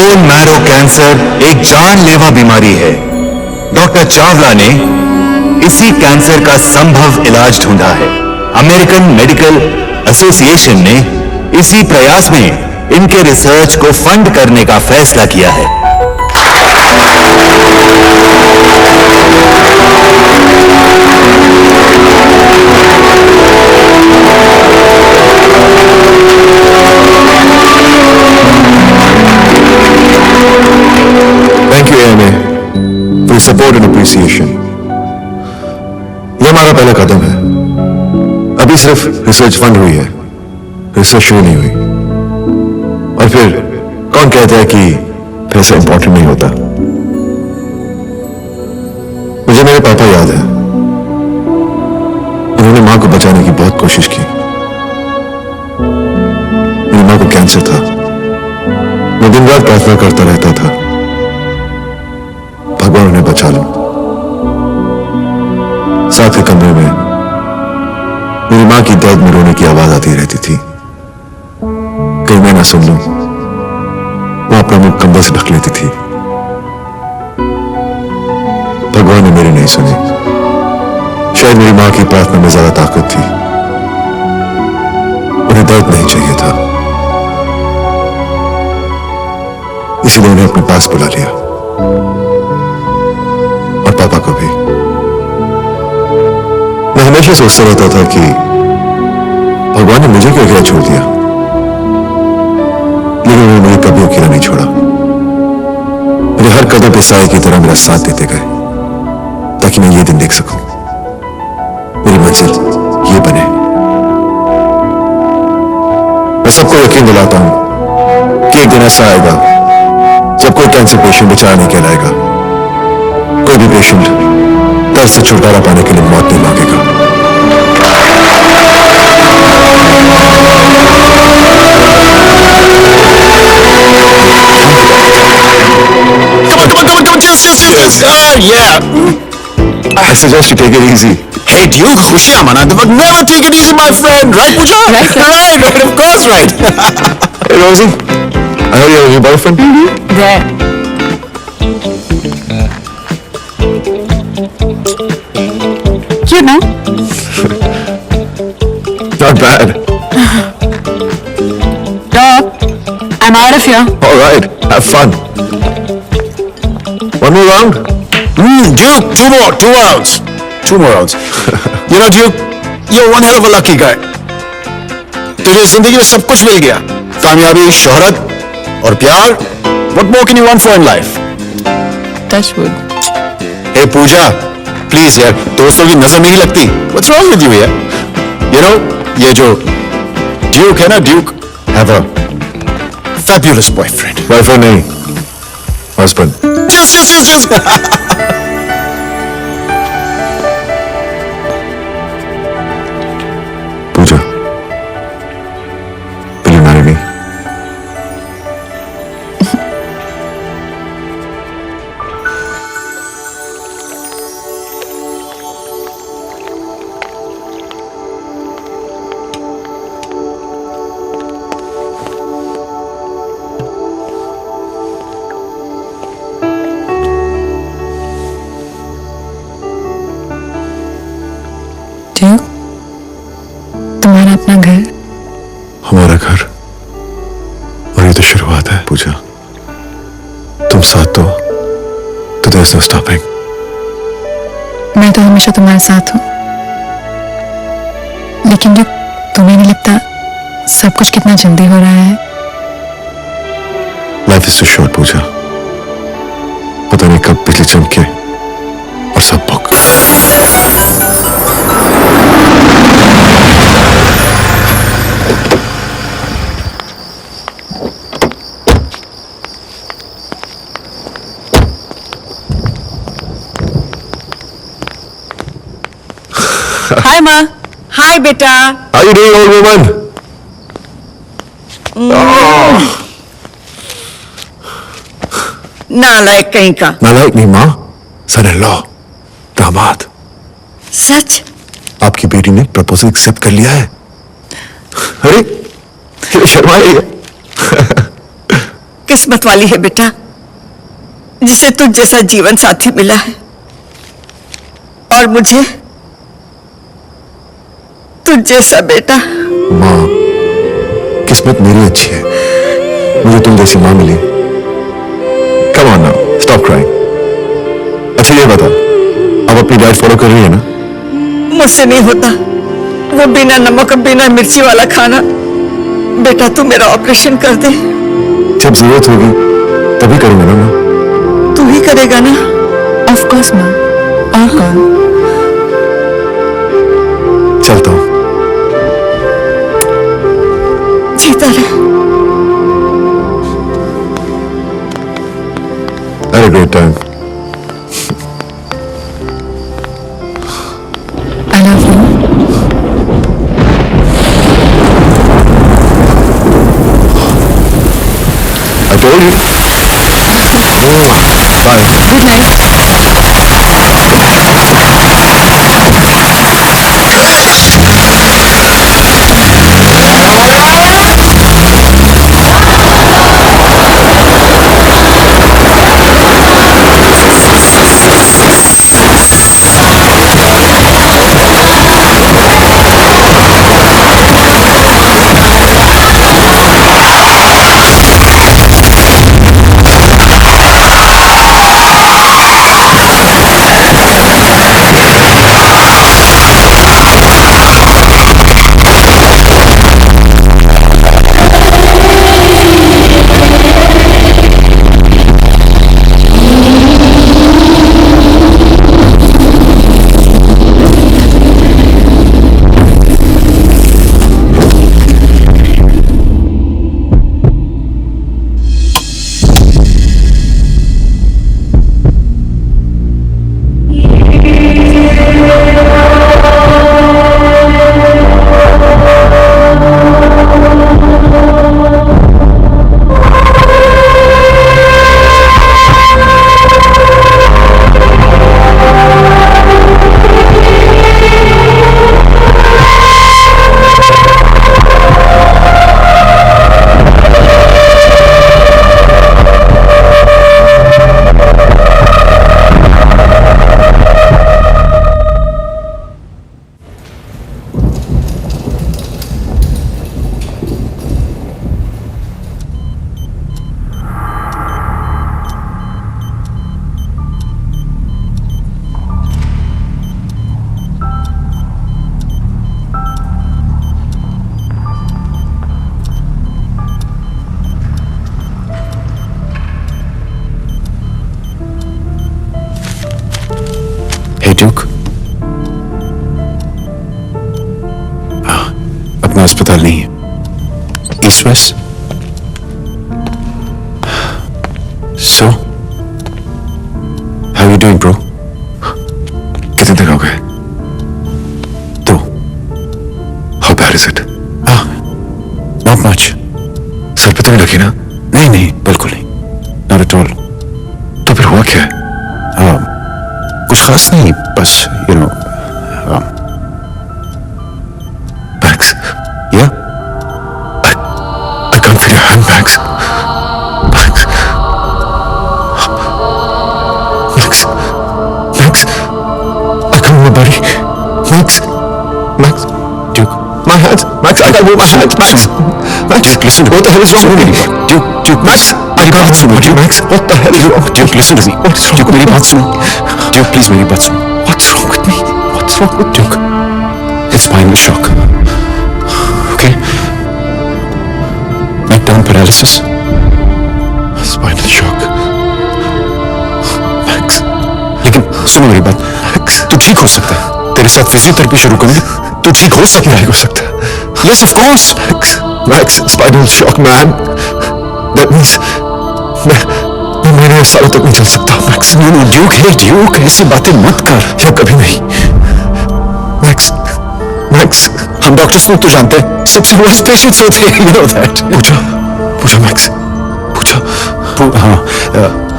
Bone marrow cancer एक जानलेवा बीमारी है। डॉक्टर चावला ने इसी कैंसर का संभव इलाज ढूंढा है। अमेरिकन मेडिकल एसोसिएशन ने इसी प्रयास में इनके रिसर्च को फंड करने का फैसला किया है। Thank you AMA for support and appreciation. यह हमारा पहला कदम है। अभी सिर्फ रिसर्च फंड हुई है, रिसर्च शुरू नहीं हुई। और फिर कौन कहता है कि पैसा इंपॉर्टेंट नहीं होता। मुझे मेरे पापा याद है, उन्होंने मां को बचाने की बहुत कोशिश की। मेरी मां को कैंसर था। मैं दिन रात प्रार्थना करता रहता था, भगवान उन्हें बचा लो। साथ के कमरे में मेरी मां की दर्द में रोने की आवाज आती रहती थी। कहीं मैं ना सुन लूं, वो अपना मुंह कंबल से ढक लेती थी। भगवान ने मेरी नहीं सुनी। शायद मेरी मां की प्रार्थना में ज्यादा ताकत थी। उन्हें दर्द नहीं चाहिए था, इसलिए उन्हें अपने पास बुला लिया, और पापा को भी। मैं हमेशा सोचता रहता था कि भगवान ने मुझे क्यों अकेला छोड़ दिया, लेकिन उन्होंने मुझे कभी अकेला नहीं छोड़ा। मेरे हर कदम पे साए की तरह मेरा साथ देते गए, ताकि मैं ये दिन देख सकूं, मेरी मंजिल ये बने। मैं सबको यकीन दिलाता हूं कि एक दिन ऐसा आएगा जब कोई कैंसर पेशेंट बेचारा नहीं कहलाएगा। कोई भी पेशेंट दर्द से छुटकारा पाने के लिए मौत नहीं मांगेगा। I suggest you take it easy. Hey Duke, खुशियां मनाते वक्त never take it easy, my friend. Right, Pooja? Right, of course, right. Hey Rosie, I heard you have a new boyfriend. There. Cute, no? Not bad. Doc, I'm out of here. All right, have fun. One more round. Duke, two more rounds. Two more rounds. You know, Duke, you're one hell of a lucky guy. तुझे जिंदगी में सब कुछ मिल गया, कामयाबी, शोहरत और प्यार. What more can you want for in life? Touch wood. Hey Pooja, please यार, दोस्तों की नजर नहीं लगती. What's wrong with you यार? You know, ये जो Duke है ना, Duke, have a fabulous boyfriend. Boyfriend नहीं, husband. Just. Pooja, will you marry me? Duke, तुम्हारा अपना घर. हमारा घर, और ये तो शुरुआत है पूजा। तुम साथ दो तो there's no stopping. मैं तो हमेशा तुम्हारे साथ हूँ, लेकिन जो तुम्हें नहीं लगता सब कुछ कितना जल्दी हो रहा है? Life is too short पूजा। पता नहीं कब बिजली चमके और सब बुक। Hi माँ. हाय बेटा. How you doing, old woman? नालायक कहीं का. नालायक नहीं माँ, son-in-law, दामाद। सच? आपकी बेटी ने प्रपोजल एक्सेप्ट कर लिया है। अरे, ये शर्मा रही है। किस्मत वाली है बेटा, जिसे तुझ जैसा जीवन साथी मिला है। और मुझे तुझ जैसा बेटा। माँ, किस्मत मेरी अच्छी है, मुझे तुम जैसी माँ मिली। Come on now, stop crying. अच्छा ये बता, अब अपनी डाइट फॉलो कर रही है ना? मुझसे नहीं होता वो बिना नमक और बिना मिर्ची वाला खाना। बेटा तू मेरा ऑपरेशन कर दे। जब जरूरत होगी तभी करूंगा ना माँ। तू ही करेगा ना? ऑफ कोर्स माँ, और कौन? चलता हूँ। जीता रहे। Had a great time. I love you. I told you. Bye. Good night. Hey Duke, अपना अस्पताल नहीं है, east west. So, how you doing, bro? कितने दिन हो गए? 2. How bad is it? Not much. Sir पे तो नहीं लगी ना? नहीं नहीं, बिल्कुल नहीं, not at all. तो फिर हुआ क्या है? कुछ खास नहीं, बस you know. Max, Yeah. I can't feel your hand, Max. Max. Max. Max. I can't move my body. Max. Max. Duke. My hands. Max, I can't move my hands. Max. Max. Duke, listen. What the hell is wrong with me? Duke, Max, I can't move my body. Max, what the hell is wrong with you? Duke, listen to me. What's wrong Duke, with मेरी me? बात सुनो. Duke, please मेरी बात सुनो. What's wrong with me? What's wrong with Duke, it's spinal shock. Okay? Neck-down paralysis. Spinal shock. Max. लेकिन सुनो मेरी बात. Max. तू ठीक हो सकता है. तेरे साथ फिजियोथेरेपी शुरू करूंगी. तू ठीक हो सकता नहीं है. हो सकता. Yes, of course. Max. Max. Spinal shock, man. That means मैं महीने सालों तक नहीं चल सकता. Max. No, no, Duke, hey Duke, ऐसी बातें मत कर. या कभी नहीं. Max. Max. हम डॉक्टर्स को तो जानते हैं, सबसे वर्स्ट पेशेंट्स होते हैं, you know that. पूछा. पूछा Max. पूछा. हाँ,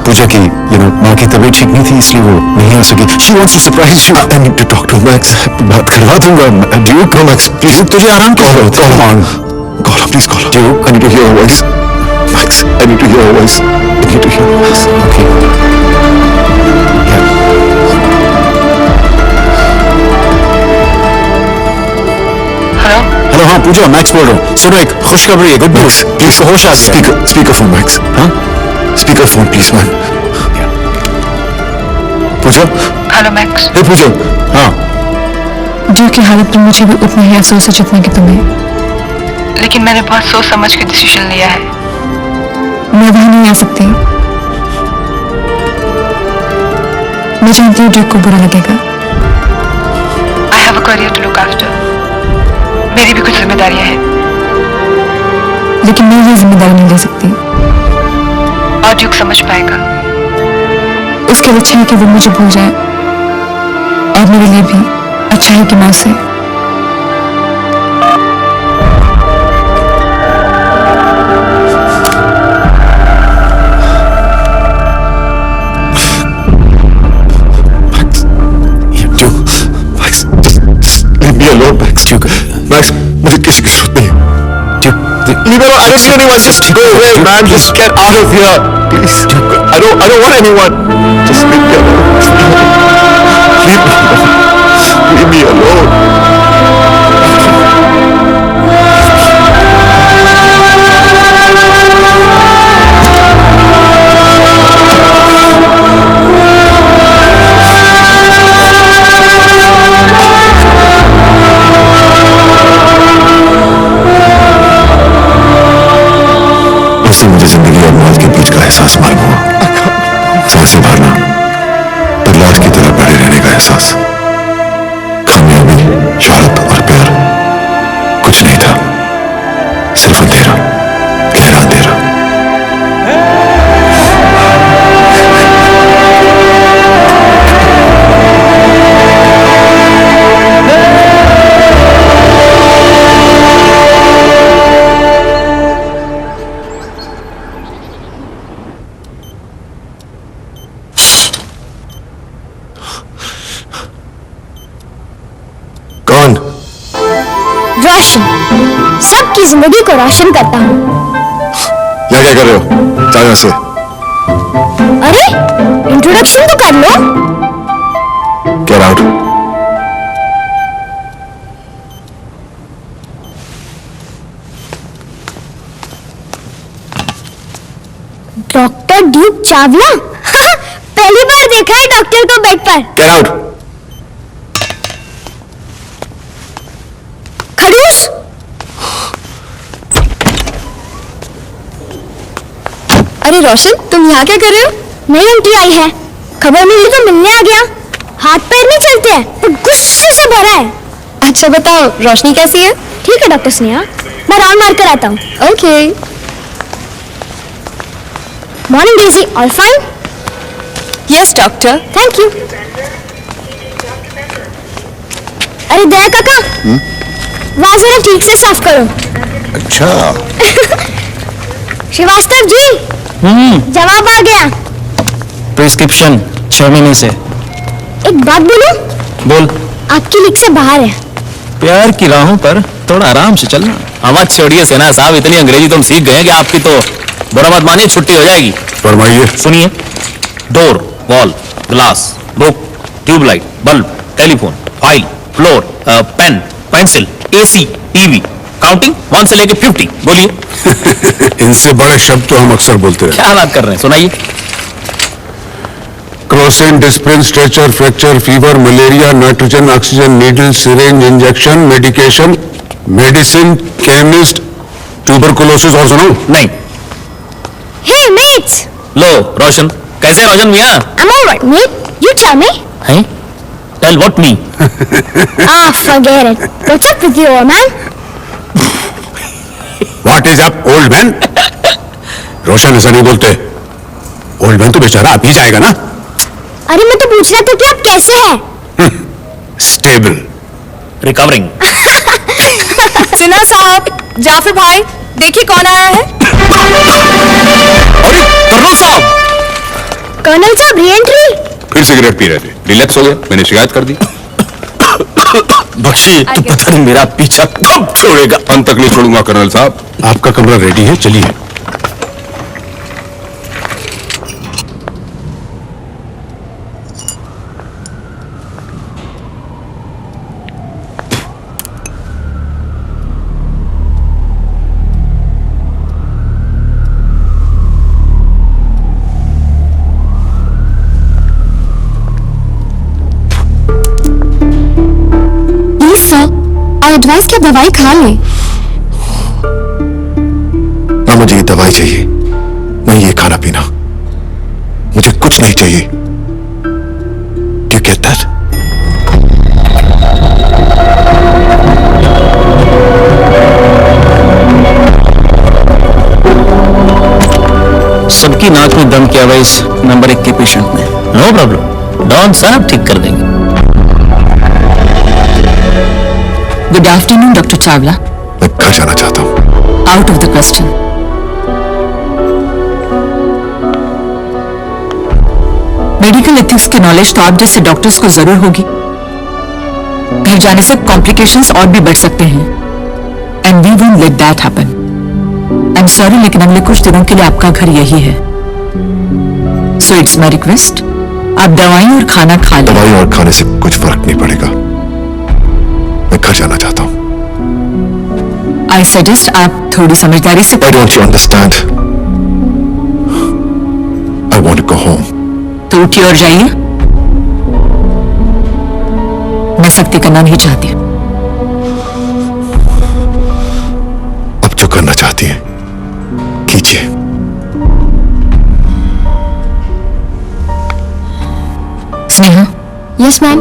पूजा की, you know, माँ की तबीयत ठीक नहीं थी, इसलिए वो नहीं आ सकी. She wants to surprise you. I need to talk to Max. बात करवा दूंगा. Duke, No, Max. Please. तुझे आराम की जरूरत है. Come on. Call her. Please call her. Duke, I need to hear her voice. Max, I need to hear your voice. I need to hear your voice. Okay. Yeah. Hello hello, हाँ पूजा, max बोल रहा हूँ। सुनो, एक खुशखबरी है, good news. Please, होश आ गया। speaker phone, Max. हाँ? Speaker phone, please, man. Puja? Hello Max. Hey, Puja. हाँ, ड्यूक की हालत पर मुझे भी उतना ही अफसोस है जितना कि तुम्हें। लेकिन मैंने बहुत सोच समझ के डिसीजन लिया है। मैं वहां नहीं आ सकती। मैं जानती हूँ ड्यूक को बुरा लगेगा। I have a career to look after. मेरी भी कुछ जिम्मेदारियां हैं लेकिन मैं ये जिम्मेदारी नहीं ले सकती। और ड्यूक समझ पाएगा। उसके लिए अच्छा है कि वो मुझे भूल जाए और मेरे लिए भी अच्छा है कि मैं उसे Leave me alone, Max. Max, मुझे किसी की जरूरत नहीं है। Leave me alone. I don't need anyone. Just go away, man. Just get out of here, please. I don't want anyone. Just leave me alone. Leave me alone. Leave me alone. इससे मुझे जिंदगी और मौत के बीच का एहसास मालूम हुआ। सांसें भरना, बदलाव की तरह बड़े रहने का एहसास। कामयाबी, शोहरत और प्यार कुछ नहीं था, सिर्फ अंधेरा, गहरा अंधेरा। कौन? रोशन, सबकी जिंदगी को रोशन करता हूँ। यहाँ क्या कर रहे हो? जाओ यहाँ से। अरे, इंट्रोडक्शन तो कर लो। Get out. Doctor Duke Chawla? पहली बार देखा है डॉक्टर को बेड पर। Get out. खड़ूस। अरे रोशन, तुम यहाँ क्या कर रहे हो? नई एंट्री आई है, खबर मिली तो मिलने आ गया। हाथ पैर नहीं चलते हैं, तो गुस्से से भरा है। अच्छा बताओ, रोशनी कैसी है? ठीक है डॉक्टर स्नेहा, मैं राउंड मार कर आता हूँ। Okay. Morning Daisy, all fine? Yes doctor, thank you. अरे दया काका, वहाँ जरा ठीक से साफ करो। अच्छा। श्रीवास्तव जी, जवाब आ गया। प्रिस्क्रिप्शन 6 महीने से। एक बात बोलूं? बोल। आपकी लीग से बाहर है। प्यार की राहों पर थोड़ा आराम से चलना। आवाज छोड़िए सेना साहब, इतनी अंग्रेजी तुम सीख गए कि आपकी तो बुरा मत मानिए, छुट्टी हो जाएगी। फरमाइए। सुनिए, door, wall, glass, book, tubelight, bulb, telephone, file, floor, pen, pencil, AC, TV, counting 1 से लेके 50। बोलिए। इनसे बड़े शब्द तो हम अक्सर बोलते हैं। क्या बात कर रहे हैं, सुनाइए। Crocin, Disprin, stretcher, fracture, fever, malaria, nitrogen, oxygen, needle, syringe, injection, medication, medicine, chemist, tuberculosis. और सुनो। नहीं। Hey mates, लो रोशन, कैसे हैं रोशन मियाँ? I'm alright mate. You tell me. हैं? Tell what me? Ah, forget it. What's up with you, old man? What is up, old man? रोशन ऐसा नहीं बोलते। ओल्ड मैन तो बेचारा आप ही जाएगा ना। अरे मैं तो पूछ रहा था कि आप कैसे हैं? स्टेबल। रिकवरिंग। सिन्हा साहब, जाफर भाई, देखिए कौन आया है। अरे कर्नल साहब। कर्नल साहब री-एंट्री? फिर सिगरेट पी रहे थे, रिलैक्स हो गए, मैंने शिकायत कर दी। बख्शी, तो पता नहीं मेरा पीछा कब छोड़ेगा। अंत तक नहीं छोड़ूंगा कर्नल साहब। आपका कमरा रेडी है, चलिए। एडवाइस की दवाई खा ले। ना मुझे ये दवाई चाहिए, नहीं ये खाना पीना, मुझे कुछ नहीं चाहिए। Do you get that? सबकी नाक में दम किया हुआ इस नंबर 1 के पेशेंट ने। नो प्रॉब्लम, डॉन साहब ठीक कर देंगे। Good afternoon doctor Chawla. मैं घर जाना चाहता हूं। Out of the question. Medical ethics की नॉलेज तो आप जैसे डॉक्टर्स को जरूर होगी। घर जाने से कॉम्प्लिकेशंस और भी बढ़ सकते हैं, and we won't let that happen. I am sorry, लेकिन अगले कुछ दिनों के लिए आपका घर यही है। सो इट्स माई रिक्वेस्ट, आप दवाई और खाना खा लें। दवाई और खाने से कुछ फर्क नहीं पड़ेगा, मैं घर जाना चाहता हूं। आई सजेस्ट आप थोड़ी समझदारी से। Why don't you understand? I want to go home. तो उठिए और जाइए। मैं सख्ती करना नहीं चाहती। अब जो करना चाहती है कीजिए। Sneha, yes ma'am.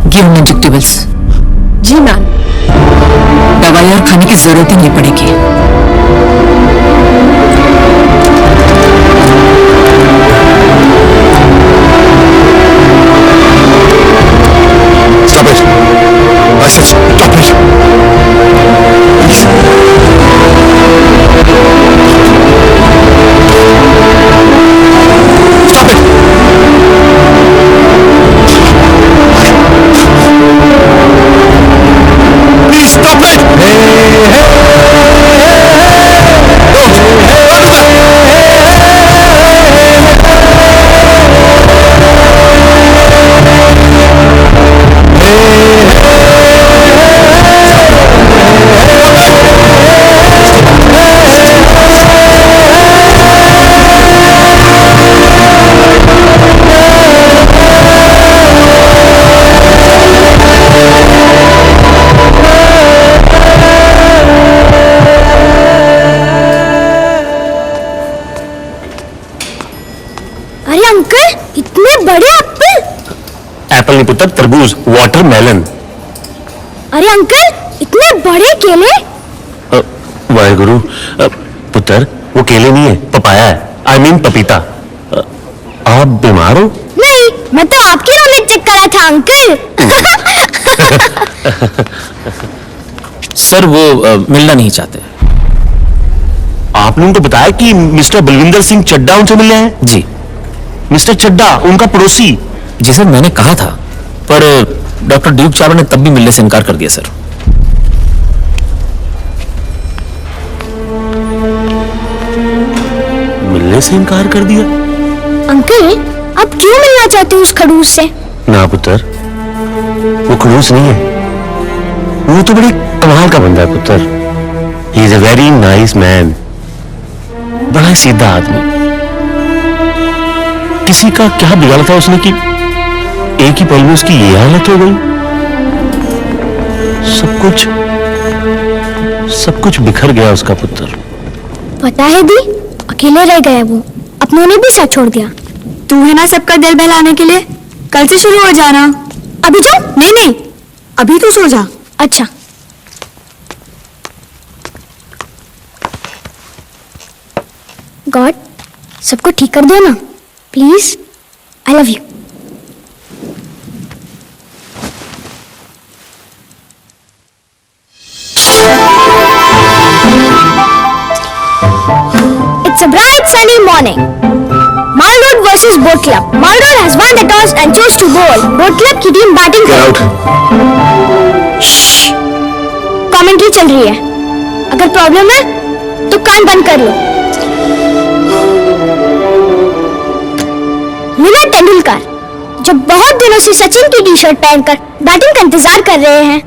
Give him injectables. जी मैम। दवाई और खाने की जरूरत ही नहीं पड़ेगी। Stop it! I said stop it! Please. Stop it! Please stop it! अरे अंकल, इतने बड़े एप्पल। एप्पल नहीं पुत्र, तरबूज, वाटरमेलन। अरे अंकल, इतने बड़े केले। वाहेगुरु। पुत्र, वो केले नहीं है, पपाया है। आई मीन पपीता। आप बीमार हो? नहीं, मैं तो आपकी रौनक चेक करा था अंकल। सर वो मिलना नहीं चाहते। आपने उनको बताया कि मिस्टर बलविंदर सिंह चड्डा उनसे मिलने हैं? जी। मिस्टर चड्डा उनका पड़ोसी? जी सर, मैंने कहा था, पर डॉक्टर ड्यूक चावला ने तब भी मिलने से इनकार कर दिया सर। मिलने से इनकार कर दिया? अंकल, आप क्यों मिलना चाहते हो उस खड़ूस से? ना पुत्र, वो खड़ूस नहीं है, वो तो बड़ी कमाल का बंदा है पुत्र। He is a very nice man, बड़ा सीधा आदमी। किसी का क्या बिगाड़ा था उसने कि एक ही पल में उसकी ये हालत हो गई। सब कुछ बिखर गया उसका पुत्र। पता है दी, अकेले रह गया वो, अपनों ने भी साथ छोड़ दिया। तू है ना सबका दिल बहलाने के लिए, कल से शुरू हो जाना। अभी जाओ? नहीं, अभी तो सो जा। अच्छा। गॉड, सबको ठीक कर दो ना please. I love you. It's a bright sunny morning. Maldon versus Boat Club. Maldon has won the toss and chose to bowl. Boat Club की team batting Get out. Commentary चल रही है, अगर प्रॉब्लम है तो कान बंद कर लो। मीना तेंदुलकर, जो बहुत दिनों से सचिन की टी-शर्ट पहनकर बैटिंग का इंतजार कर रहे हैं,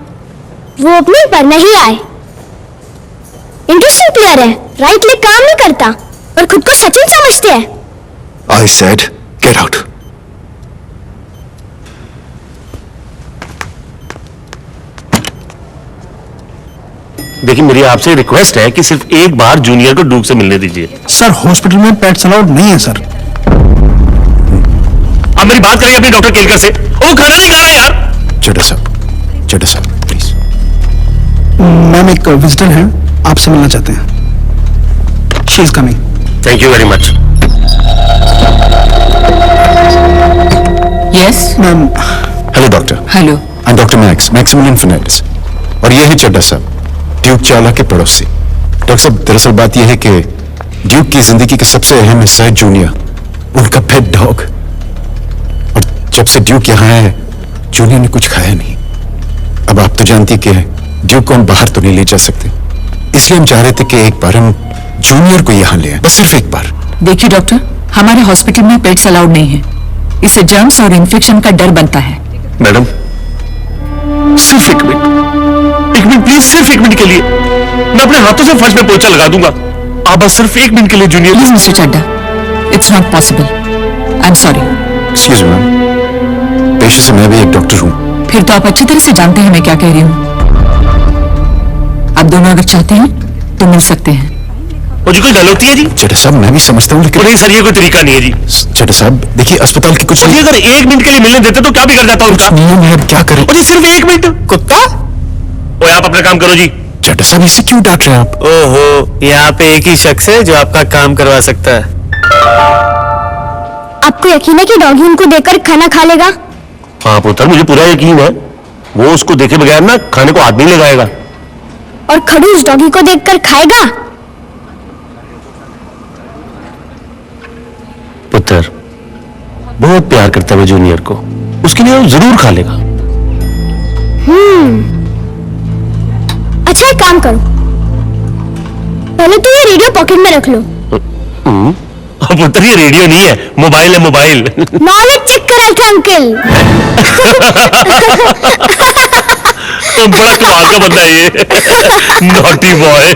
वो ओपनिंग पर नहीं आए। इंटरेस्टिंग प्लेयर है, राइट लेग काम नहीं करता और खुद को सचिन समझते हैं। I said get out. देखिए मेरी आपसे रिक्वेस्ट है कि सिर्फ एक बार जूनियर को डूक से मिलने दीजिए। सर हॉस्पिटल में पेट्स अलाउड नहीं है सर। आप मेरी बात करें अपने डॉक्टर केलकर से, वो खाना नहीं खा रहा यार। चड्ढा साहब प्लीज। मैम एक विजिटर हैं, आपसे मिलना चाहते हैं। She is coming. Thank you very much. Yes ma'am hello doctor. Hello. I am doctor Maximilian Fernandes और ये है चड्ढा साहब, ड्यूक चावला के पड़ोसी। डॉक्टर साहब दरअसल बात यह है कि ड्यूक की जिंदगी का सबसे अहम हिस्सा है जूनियर, उनका पेट डॉग। और जब से ड्यूक यहाँ है जूनियर ने कुछ खाया नहीं। अब आप तो जानती कि ड्यूक को हम बाहर तो नहीं ले जा सकते, इसलिए हम चाह रहे थे कि एक बार हम जूनियर को यहाँ ले आए, बस सिर्फ एक बार। देखिए डॉक्टर, हमारे हॉस्पिटल में पेट्स अलाउड नहीं है, इससे जर्म्स और इन्फेक्शन का डर बनता है। मैडम सिर्फ एक मिनट प्लीज, सिर्फ एक मिनट के लिए मैं अपने हाथों से फर्श पे पोछा लगा दूंगा। आप बस सिर्फ एक मिनट के लिए junior. Please mister Chadha, it's not possible. I am sorry. Excuse me ma'am, पेशे से मैं भी एक डॉक्टर हूँ। फिर तो आप अच्छी तरह से जानते हैं मैं क्या कह रही हूँ। आप दोनों अगर चाहते हैं तो मिल सकते हैं। वो जी कोई गल होती है जी? चड्ढा साहब मैं भी समझता हूँ लेकिन नहीं सर, ये कोई तरीका नहीं है जी। चड्ढा साहब देखिए अस्पताल की कुछ जी अगर एक मिनट के लिए मिलने देते तो क्या बिगड़ जाता उनका? नियम है, अब क्या करें। जी सिर्फ एक मिनट। कुत्ता ओए आप अपना काम करो जी। चड्ढा साहब इसे क्यों डांट रहे हैं आप? ओहो, यहाँ पे एक ही शख्स है जो आपका काम करवा सकता है। आपको यकीन है कि डॉगी उनको देखकर खाना खा लेगा? हाँ पुत्र, मुझे पूरा यकीन है वो उसको देखे बगैर ना खाने को हाथ नहीं लगाएगा। और खड़ूस डॉगी को देखकर खाएगा? पुत्र बहुत प्यार करता है वो जूनियर को, उसके लिए वो जरूर खा लेगा। अच्छा एक काम करो, पहले तो ये रेडियो पॉकेट में रख लो। पुत्र ये रेडियो नहीं है, मोबाइल है, मोबाइल। नॉलेज चेक करा था अंकल। तो बड़ा कमाल का बंदा है ये। Naughty boy.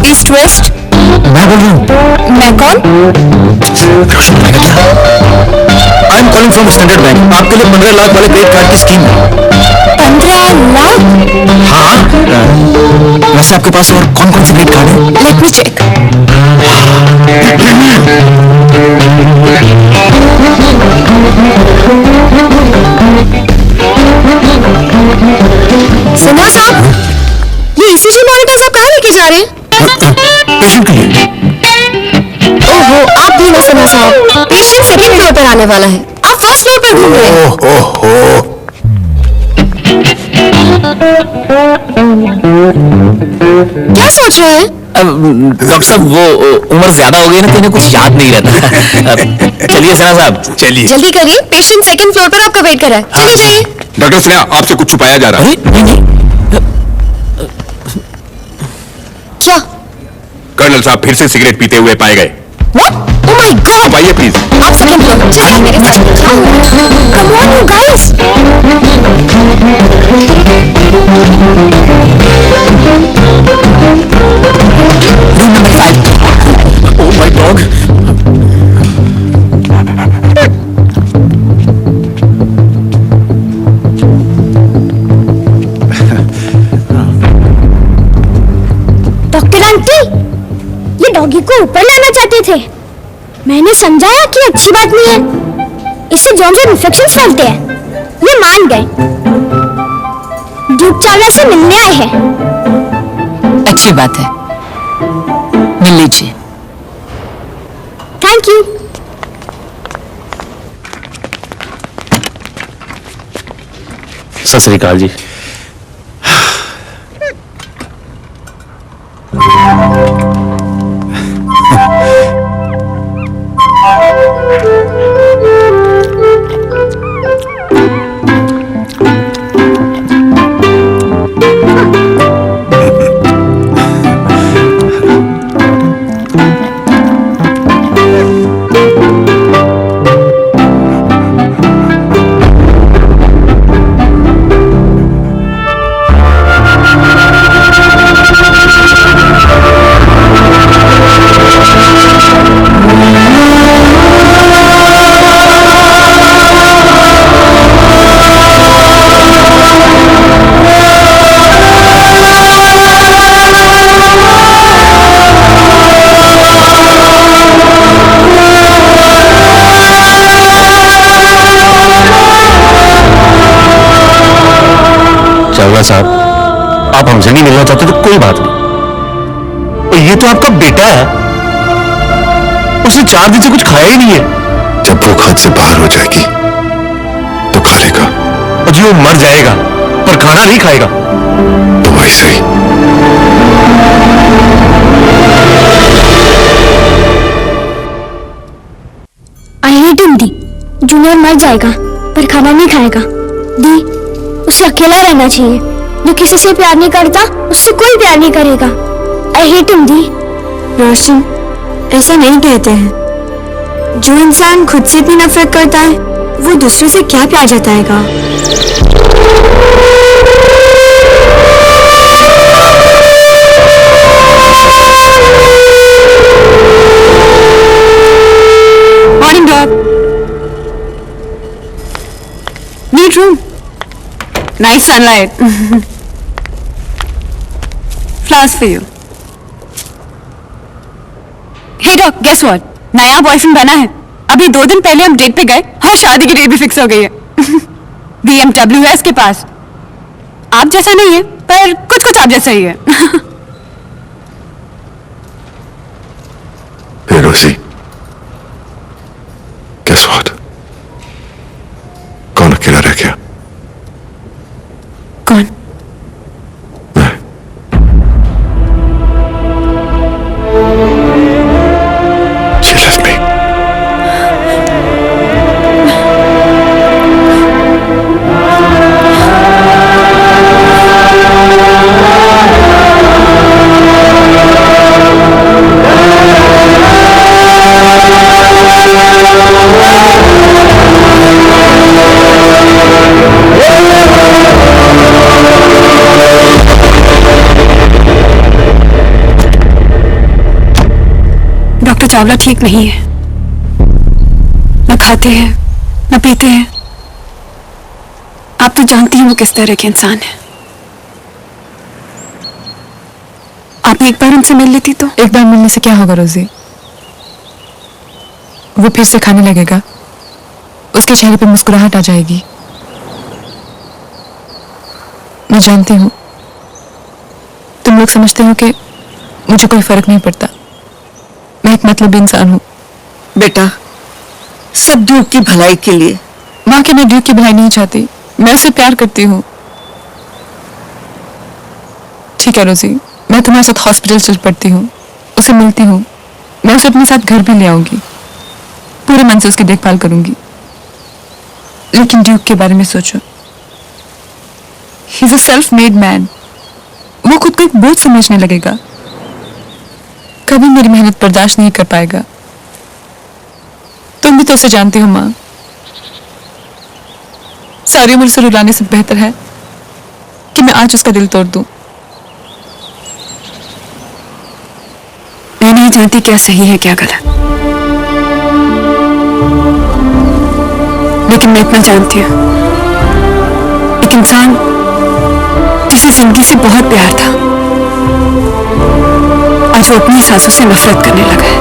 East west. मैं बोल रहा हूँ। मैं कौन? I am calling from standard bank. आपके लिए 15 लाख वाले क्रेडिट कार्ड की स्कीम है। 15 लाख? हाँ वैसे आपके पास और कौन कौन से क्रेडिट कार्ड है? Let me check. सिन्हा साहब, ये ईसीजी मॉनिटर साहब कहाँ लेके जा रहे हैं? पेशेंट के लिए। ओहो, आप भी हो सिन्हा साहब। पेशेंट सेकंड फ्लोर पर आने वाला है, आप फर्स्ट फ्लोर पर घूम रहे हैं। ओहो क्या सोच रहे हैं? डॉक्टर साहब वो उम्र ज्यादा हो गई ना तो इन्हें कुछ याद नहीं रहता। चलिए सिन्हा साहब चलिए। जल्दी करिए, पेशेंट सेकंड फ्लोर पर आपका वेट कर रहा है। चलिए जाइए। डॉक्टर सिन्हा आपसे कुछ छुपाया जा रहा है। अरे नहीं क्या? कर्नल साहब फिर से सिगरेट पीते हुए पाए गए। What? Oh my God! आइए प्लीज। आप सेकंड फ्लोर चलिए मेरे साथ। Come on you guys! Room number 5। Oh my God. Doctor aunty, ये डॉगी को ऊपर लाना चाहते थे। मैंने समझाया कि अच्छी बात नहीं है, इससे जॉन्स और इन्फेक्शन फैलते हैं। ये मान गए। ड्यूक चावला से मिलने आए हैं। अच्छी बात है, मिल लीजिए। Thank you. सत श्री अकाल जी। साहब, आप हमसे नहीं मिलना चाहते तो कोई बात नहीं, और ये तो आपका बेटा है, उसने 4 दिन से कुछ खाया ही नहीं है। जब भूख हद से बाहर हो जाएगी तो खा लेगा। और जी वो मर जाएगा पर खाना नहीं खाएगा। तो वैसे ही आई हेट हिम दी। जूनियर मर जाएगा पर खाना नहीं खाएगा। दी, उसे अकेला रहना चाहिए। जो किसी से प्यार नहीं करता उससे कोई प्यार नहीं करेगा। आई हेट हिम दी। रोशन, ऐसा नहीं कहते हैं। जो इंसान खुद से इतनी नफरत करता है वो दूसरे से क्या प्यार जताएगा। Morning dog. Neat room, nice sunlight, flowers for you. Hey dog, guess what, नया बॉयफ्रेंड बना है। अभी 2 दिन पहले हम डेट पे गए और शादी की डेट भी फिक्स हो गई है। BMW है इसके पास। आप जैसा नहीं है पर कुछ कुछ आप जैसा ही है। हे रोसी, guess what? कौन अकेला रह गया? कौन? मैं। She left me. Doctor Chawla ठीक नहीं है। न खाते हैं न पीते हैं। आप तो जानती हैं वो किस तरह के इंसान है। आप एक बार उनसे मिल लेती तो। एक बार मिलने से क्या होगा रोजी? वो फिर से खाने लगेगा, उसके चेहरे पे मुस्कुराहट आ जाएगी। मैं जानती हूँ तुम लोग समझते हो कि मुझे कोई फर्क नहीं पड़ता। मैं एक मतलबी इंसान हूँ। बेटा, सब ड्यूक की भलाई के लिए। माँ के मैं ड्यूक की भलाई नहीं चाहती, मैं उसे प्यार करती हूँ। ठीक है रोजी, मैं तुम्हारे साथ हॉस्पिटल चल पड़ती हूँ, उसे मिलती हूँ। मैं उसे अपने साथ घर भी ले आऊंगी, पूरे मन से उसकी देखभाल करूंगी। लेकिन ड्यूक के बारे में सोचो, he is a self made man. वो खुद को एक बोझ समझने लगेगा, कभी मेरी मेहनत बर्दाश्त नहीं कर पाएगा। तुम भी तो उसे जानती हो माँ। सारी उम्र से रुलाने से बेहतर है कि मैं आज उसका दिल तोड़ दूं। मैं नहीं जानती क्या सही है क्या गलत, लेकिन मैं इतना जानती हूँ, एक इंसान जिसे जिंदगी से बहुत प्यार था, आज वो अपनी सांसों से नफरत करने लगा है।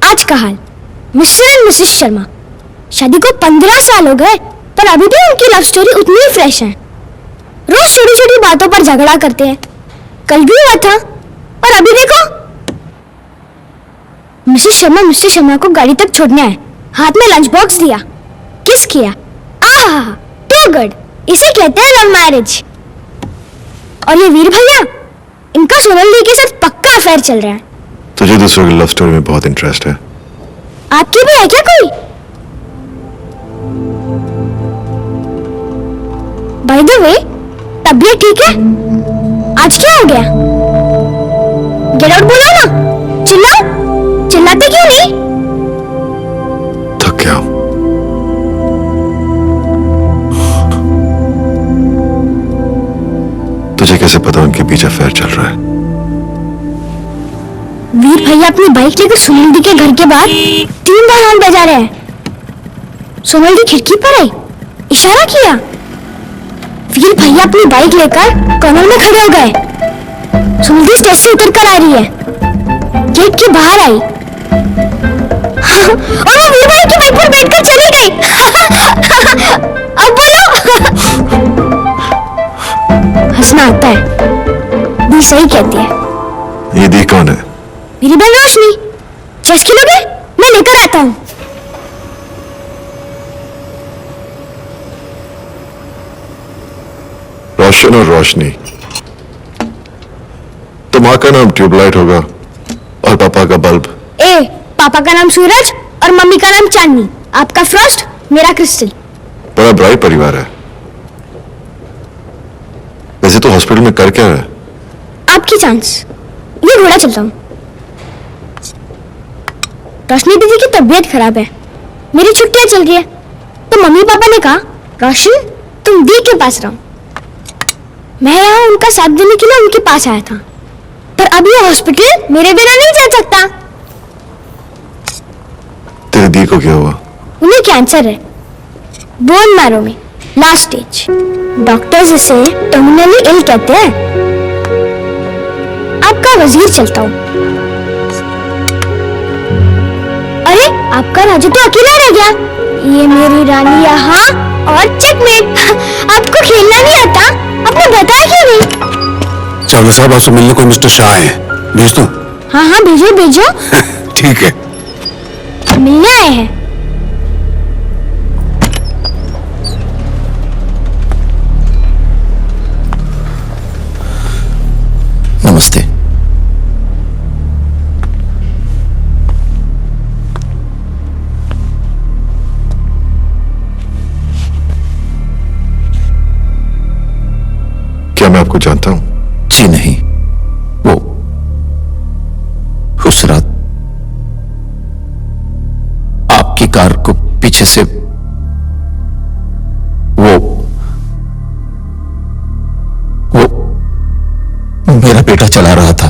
आज का हाल, मिस्टर एंड मिसेस शर्मा। शादी को 15 साल हो गए पर अभी भी उनकी लव स्टोरी उतनी ही फ्रेश है। रोज छोटी छोटी बातों पर झगड़ा करते हैं। कल भी हुआ था और अभी देखो। मिसेस शर्मा मिस्टर शर्मा को गाड़ी तक छोड़ने आए, हाथ में लंच बॉक्स दिया, किस किया। आहा, टू गुड। इसे कहते हैं लव मैरिज। और ये वीर भैया, इनका सोनल दी के साथ पक्का अफेयर चल रहा है। तुझे दूसरों की लव स्टोरी में बहुत इंटरेस्ट है। आपकी भी है क्या कोई? बाय द वे, तबीयत ठीक है? आज क्या हो गया? गेट आउट बोलो ना, चिल्लाओ। चिल्लाते क्यों नहीं? थक गया हूं। तुझे कैसे पता उनके पीछे अफेयर चल रहा है? वीर भैया अपनी बाइक लेकर सुनील दी के घर के बाहर 3 बार हॉर्न बजा रहे हैं। सोनल दी खिड़की पर आई, इशारा किया। वीर भैया अपनी बाइक लेकर कॉर्नर में खड़े हो गए। सोनल दी स्टेज से उतर कर आ रही है, गेट के बाहर आई और वो वीर भाई की बाइक पर बैठकर चली गई। अब बोलो। हंसना आता है, दी सही कहती है। ये दी कौन है? मेरी बहन रोशनी। चेस खेलोगे? मैं लेकर आता हूँ। रोशन और रोशनी। तो माँ का नाम ट्यूबलाइट होगा और पापा का बल्ब। पापा का नाम सूरज और मम्मी का नाम चांदनी। आपका फ्रॉस्ट, मेरा क्रिस्टल। बड़ा ब्राइट परिवार है। वैसे तो हॉस्पिटल में कर क्या रहा है? आपकी चांस, ये घोड़ा चलता हूँ। रोशनी दीदी की तबीयत खराब है, मेरी छुट्टियां चल रही है, तो मम्मी पापा ने कहा रोशन तुम दी के पास रहो। मैं यहाँ उनका साथ देने के लिए उनके पास आया था, पर अब ये हॉस्पिटल मेरे बिना नहीं जा सकता। तेरी दी को क्या हुआ? उन्हें कैंसर है, बोन मैरो में, लास्ट स्टेज। डॉक्टर्स इसे टर्मिनली इल कहते हैं। आपका वजीर चलता हूँ। अरे आपका राजू तो अकेला रह गया। ये मेरी रानी यहाँ और चेकमेट। आपको खेलना नहीं आता? आपने बताया क्यों नहीं? चावला साहब आपसे मिलने को मिस्टर शाह है, भेज दो? हाँ हाँ भेजो भेजो। ठीक है। मिलने आए हैं। नमस्ते। क्या मैं आपको जानता हूं? जी नहीं, वो उस रात आपकी कार को पीछे से वो मेरा बेटा चला रहा था।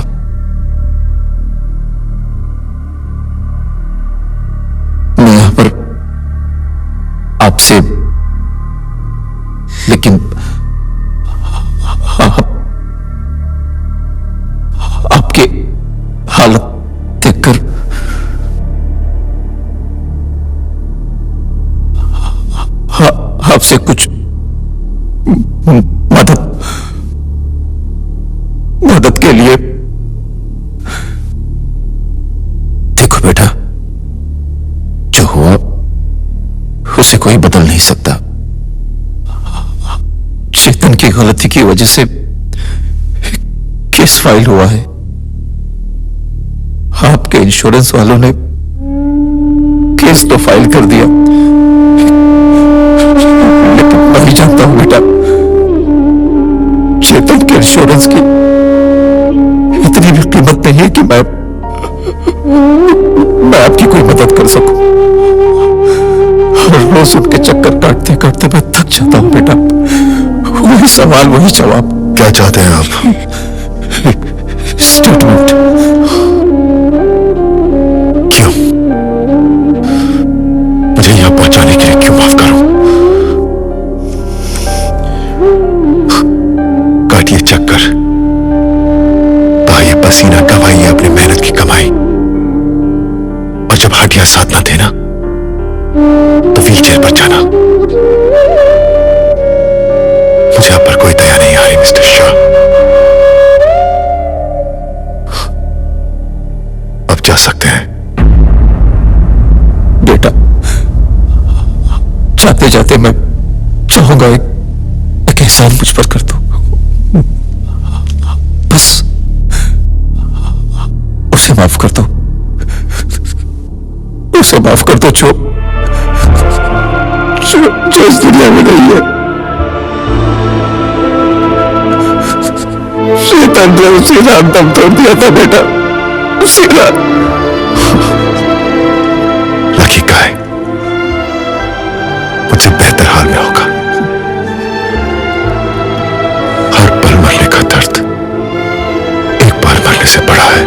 मैं यहां पर आपसे, लेकिन आपके हालत देखकर आपसे कुछ मदद के लिए। देखो बेटा, जो हुआ उसे कोई बदल नहीं सकता। चेतन की गलती की वजह से केस फाइल हुआ है। आपके इंश्योरेंस वालों ने केस तो फाइल कर दिया, लेकिन मैं नहीं जानता हूं बेटा, चेतन के इंश्योरेंस की इतनी भी कीमत नहीं है कि मैं आपकी कोई मदद कर सकूं। और रोज उनके चक्कर काटते काटते मैं थक जाता हूं बेटा। वही सवाल वही जवाब। क्या चाहते हैं आप? स्टेटमेंट। क्यों? मुझे यहां पहुंचाने के लिए क्यों माफ करूं? काटिए चक्कर, बहाइए पसीना, गवाइए अपनी मेहनत की कमाई। और जब हड्डियां साथ ना देना तो व्हीलचेयर पर जाना। मुझे आप पर कोई दया नहीं आ रही मिस्टर शाह। अब जा सकते हैं। बेटा, जाते जाते मैं चाहूंगा एक एहसान मुझ पर कर दो। बस उसे माफ कर दो। उसे माफ कर दो जो इस दुनिया में नहीं है। शैतान ने उसी रात दम तोड़ दिया था बेटा, उसी रात। लकी गाय मुझसे बेहतर हाल में होगा। हर पल मरने का दर्द एक बार मरने से बड़ा है।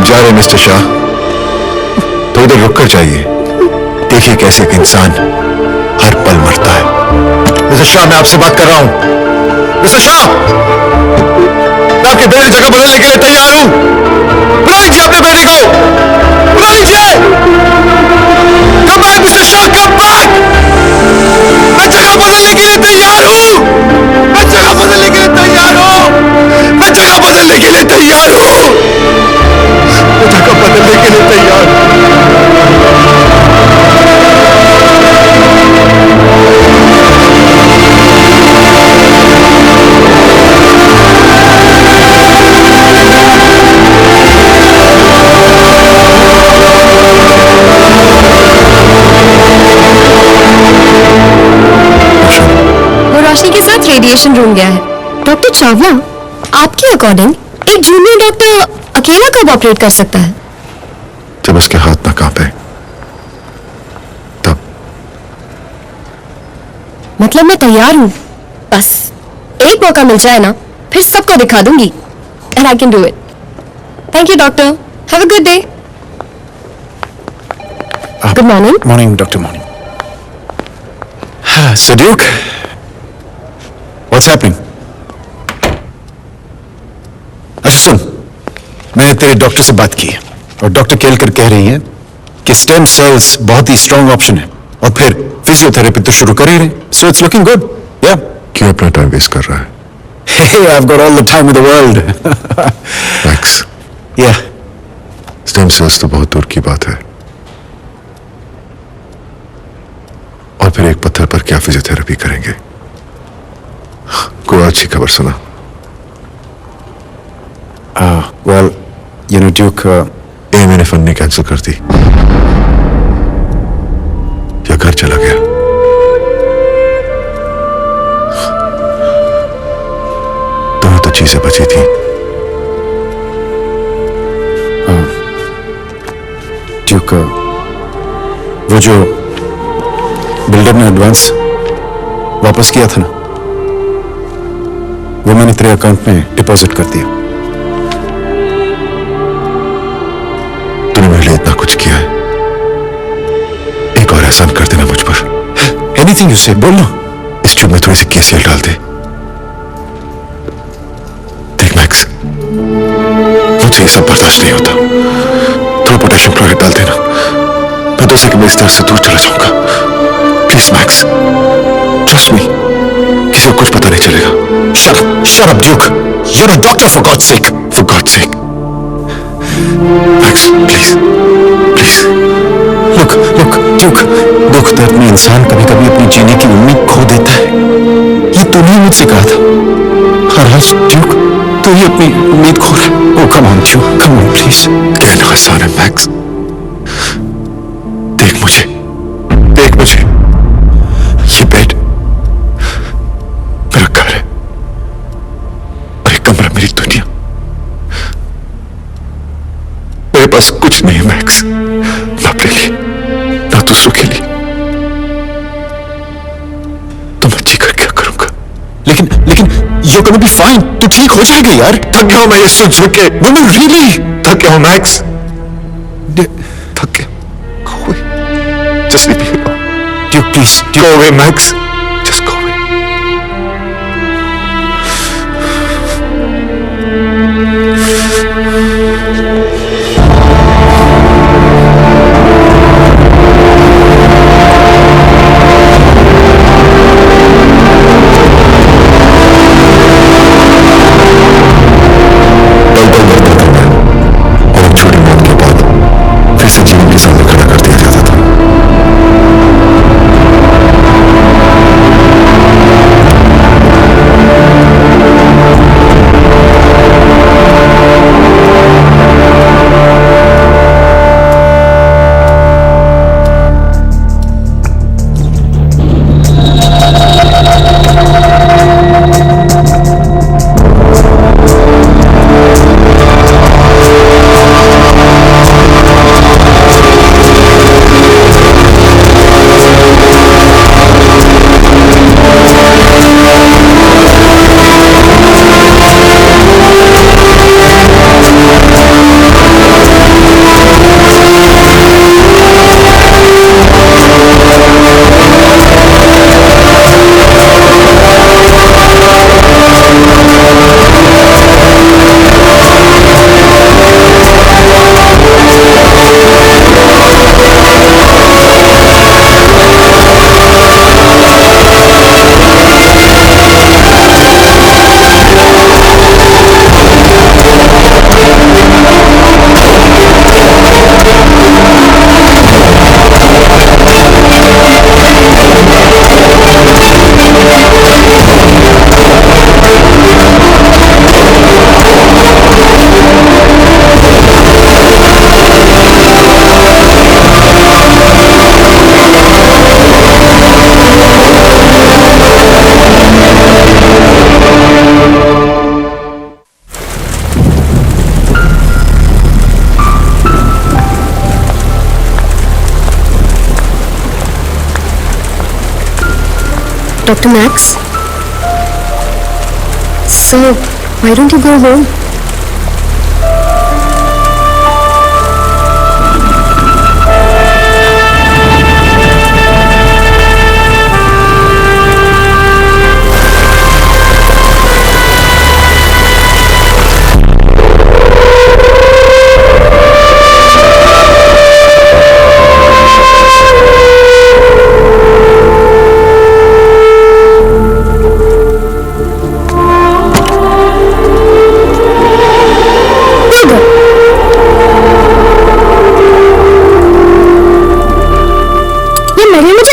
जा रहे हैं मिस्टर शाह, तो इधर रुक कर जाइए। देखिए कैसे एक इंसान हर पल मरता है। मिस्टर शाह, मैं आपसे बात कर रहा हूं। मिस्टर शाह, मैं आपके बेटे की जगह बदलने के लिए तैयार हूं। बुला लीजिए अपने बेटे को, बुला लीजिए। Come back mister Shah, come back. मैं जगह बदलने के लिए तैयार हूं। मैं जगह बदलने के लिए तैयार हूं। मैं जगह बदलने के लिए तैयार हूं। मैं जगह बदलने के लिए तैयार हूं। रोशनी के साथ रेडिएशन रूम गया है। डॉक्टर चावला, आपके अकॉर्डिंग एक जूनियर डॉक्टर अकेला कब ऑपरेट कर सकता है? जब उसके हाथ ना कांपे, तब। मतलब मैं तैयार हूं, बस एक मौका मिल जाए ना, फिर सबको दिखा दूंगी। And I can do it. Thank you doctor, have a good day. Good morning. Morning doctor, morning. So Duke, what's happening? अच्छा सुन, मैंने तेरे डॉक्टर से बात की है और डॉक्टर केलकर कह रही है कि स्टेम सेल्स बहुत ही स्ट्रॉन्ग ऑप्शन है और फिर फिजियोथेरेपी तो शुरू कर ही रहे। So it's looking good. Yeah. क्यों अपना टाइम वेस्ट कर रहा है? Hey, I've got all the time in the world. Max, Yeah. Stem cells तो बहुत दूर की बात है, और फिर एक पत्थर पर क्या फिजियोथेरेपी करेंगे? कोई अच्छी खबर सुना? Well, you know Duke, मैंने फंडिंग कैंसिल कर दी या घर चला गया? तो चीजें बची थी। Duke, वो जो बिल्डर ने एडवांस वापस किया था ना, वो मैंने तेरे अकाउंट में डिपॉजिट कर दिया। तूने मेरे लिए इतना कुछ किया है, एक और एहसान कर देना मुझ पर। एनीथिंग यू से, बोल ना। इस ट्यूब में थोड़ी सी केसीएल डाल दे। देख मैक्स, मुझे ये सब बर्दाश्त नहीं होता। थोड़ा पोटेशियम क्लोराइड डाल देना, मैं 2 सेकंड में इस तरह से दूर चला जाऊंगा। प्लीज मैक्स, ट्रस्ट मी, किसी को कुछ पता नहीं चलेगा। Shut up, Duke. You're a doctor, for God's sake. For God's sake. Max, please, please. Look, Duke. दुख दर्द में इंसान कभी कभी अपनी जीने की उम्मीद खो देता है। ये तूने मुझसे कहा था, और आज Duke, तू ही अपनी उम्मीद खो रहा है। Oh, come on, Duke. Come on, please. कहना आसान है मैक्स। देख मुझे, देख मुझे। ये बेड मेरा घर है और ये कमरा मेरी दुनिया। मेरे पास कुछ नहीं है मैक्स, ना अपने लिए ना दूसरों के लिए। तो मैं जीकर क्या करूंगा? लेकिन you're gonna be fine. तू ठीक हो जाएगा यार। थक गया हूं मैं ये सोच के। No, really. थक गया हूं मैक्स, थक गया। Go away. Just leave me alone. Duke, please. Go away, Max. Just go away. पल-पल मरता था मैं, और एक छोटी मौत के बाद फिर से जीवन के सामने खड़ा कर दिया जाता था। Dr. Max? So, why don't you go home?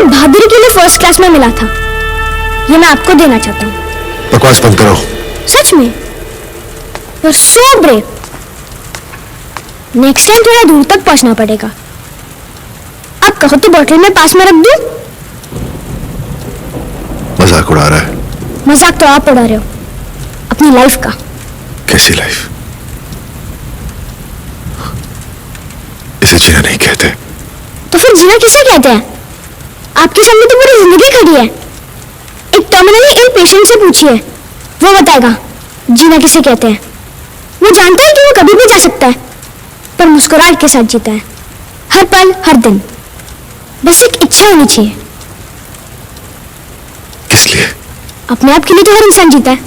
बहादुरी के लिए फर्स्ट क्लास में मिला था। ये मैं आपको देना चाहता हूँ। बकवास बंद करो। सच में? You're so brave. Next time थोड़ा दूर तक पहुंचना पड़ेगा। आप कहो तो बोतल में पास में रख दूं? मजाक उड़ा रहा है। मजाक तो आप उड़ा रहे हो अपनी लाइफ का। कैसी लाइफ? इसे जीना नहीं कहते। तो फिर जीना किसे कहते हैं? आपके सामने तो पूरी जिंदगी खड़ी है। एक टर्मिनली इल पेशेंट से पूछिए, वो बताएगा जीना किसे कहते हैं। वो जानता है कि वो कभी भी जा सकता है, पर मुस्कुराहट के साथ जीता है, हर पल हर दिन। बस एक इच्छा होनी चाहिए। किस लिए? अपने आप के लिए तो हर इंसान जीता है,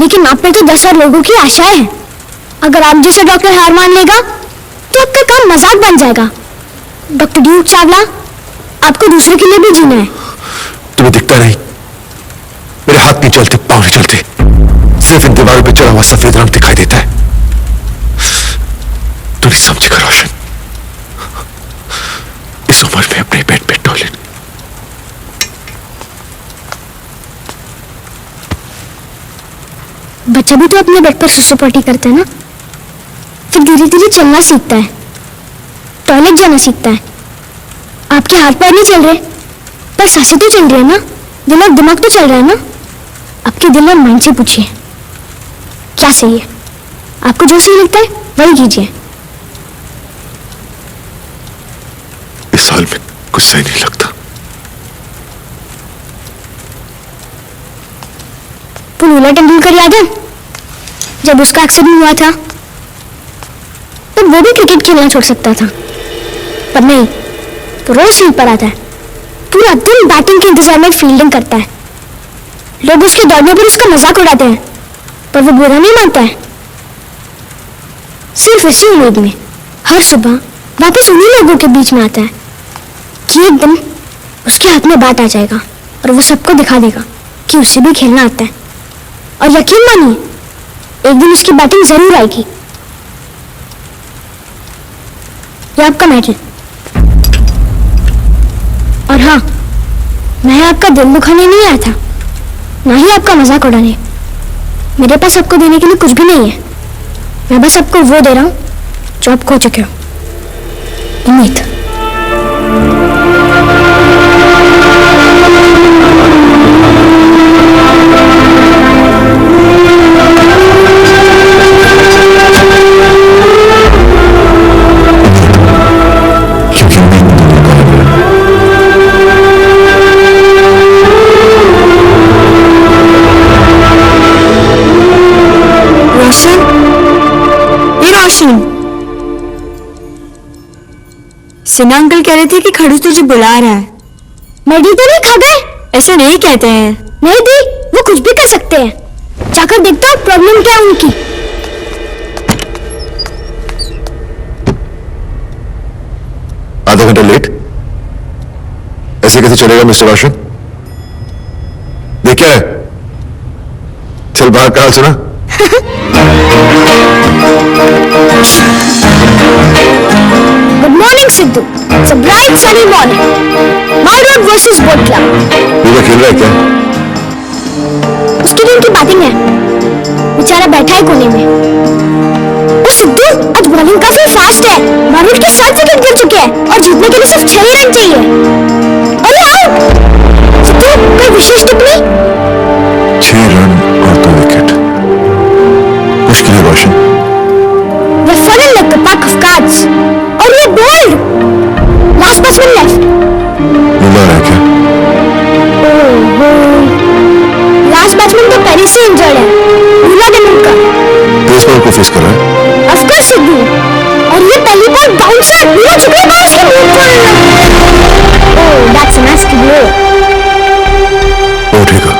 लेकिन आप पे तो 10 और लोगों की आशाएं हैं। अगर आप जैसे डॉक्टर हार मान लेगा तो आपका काम मजाक बन जाएगा। डॉक्टर ड्यूक चावला, आपको दूसरे के लिए भी जीना है। तुम्हें दिखता नहीं? मेरे हाथ नहीं चलते, पांव नहीं चलते, सिर्फ इन दीवारों पे चढ़ा हुआ सफेद रंग दिखाई देता है। तू नहीं समझेगा रोशन, इस उम्र में अपने बेड पे टॉयलेट। बच्चा भी तो अपने बेड पर सुसुपोटी करता है ना, फिर धीरे धीरे चलना सीखता है, टॉयलेट जाना सीखता है। आपके हाथ पैर नहीं चल रहे, पर सांसें तो चल रही है ना, दिल और दिमाग तो चल रहा है ना। आपके दिल और माइंड से पूछिए क्या सही है। आपको जो सही लगता है वही कीजिए। इस हाल में कुछ सही नहीं लगता। पुनीला तेंदुलकर याद है? जब उसका एक्सीडेंट हुआ था तो वो भी क्रिकेट खेलना छोड़ सकता था, पर नहीं, तो रोज फील्ड पर आता है, पूरा दिन बैटिंग के इंतजार में फील्डिंग करता है। लोग उसके दौड़ने पर उसका मजाक उड़ाते हैं, पर वो बुरा नहीं मानता है। सिर्फ इसी उम्मीद में हर सुबह वापस उन्हीं लोगों के बीच में आता है कि एक दिन उसके हाथ में बैट आ जाएगा और वो सबको दिखा देगा कि उसे भी खेलना आता है। और यकीन मानिए, एक दिन उसकी बैटिंग जरूर आएगी। ये आपका मेडल। और हाँ, मैं आपका दिल दुखाने नहीं आया था, ना ही आपका मजाक उड़ाने। मेरे पास आपको देने के लिए कुछ भी नहीं है। मैं बस आपको वो दे रहा हूं जो आप खो चुके हो, उम्मीद। सिन्हा अंकल कह रहे थे कि खड़ूस तुझे बुला रहा है। मेडी तो नहीं खा गए? ऐसे नहीं कहते हैं। नहीं दी, वो कुछ भी कर सकते हैं। जाकर देखता हूँ प्रॉब्लम क्या है उनकी। आधा घंटा लेट? ऐसे कैसे चलेगा मिस्टर रोशन? देख क्या है? चल बाहर का हाल सुना। Good morning, Sidhu. It's a bright sunny morning. Mall Road versus Boat Club. पूरा खेल रहा है क्या? उसकी टीम की बैटिंग है, बेचारा बैठा है कोने में। ओ सिद्धू, आज बॉलिंग काफी फास्ट है। बारूद के 7 विकेट गिर चुके हैं और जीतने के लिए सिर्फ 6 रन चाहिए। अरे आउट! सिद्धू, कोई विशेष टिप्पणी? 6 रन और 2 विकेट। मुश्किल है रोशन। They're falling like a pack of cards. और ये bowled. Last batsman left. बुला रहा है क्या? Oh, और इसी इंजर्ड है, भूला के मुंह का। बेसबॉल को फेस कर रहा है। ऑफ कोर्स सिद्धू, और ये पहली बॉल बाउंसर पूरा चुका बाउंस के मुंह पर। ओह, दैट्स अ नाइस ब्लो। वो उठेगा।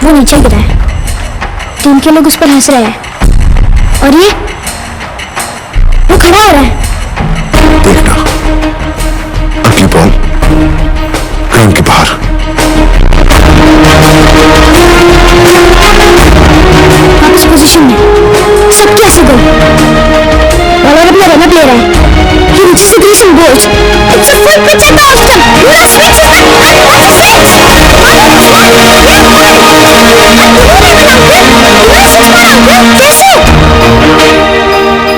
वो नीचे गिरा है, टीम के लोग उस पर हंस रहे हैं, और ये वो खड़ा हो रहा है। देखना, अगली बॉल ग्राउंड के बाहर। वापस पोजीशन में, सब कैसे गो? बॉलर अपना रनअप ले रहा है। He reaches the crease and bowls. It's a full pitch at the off-stump. Last pitch is at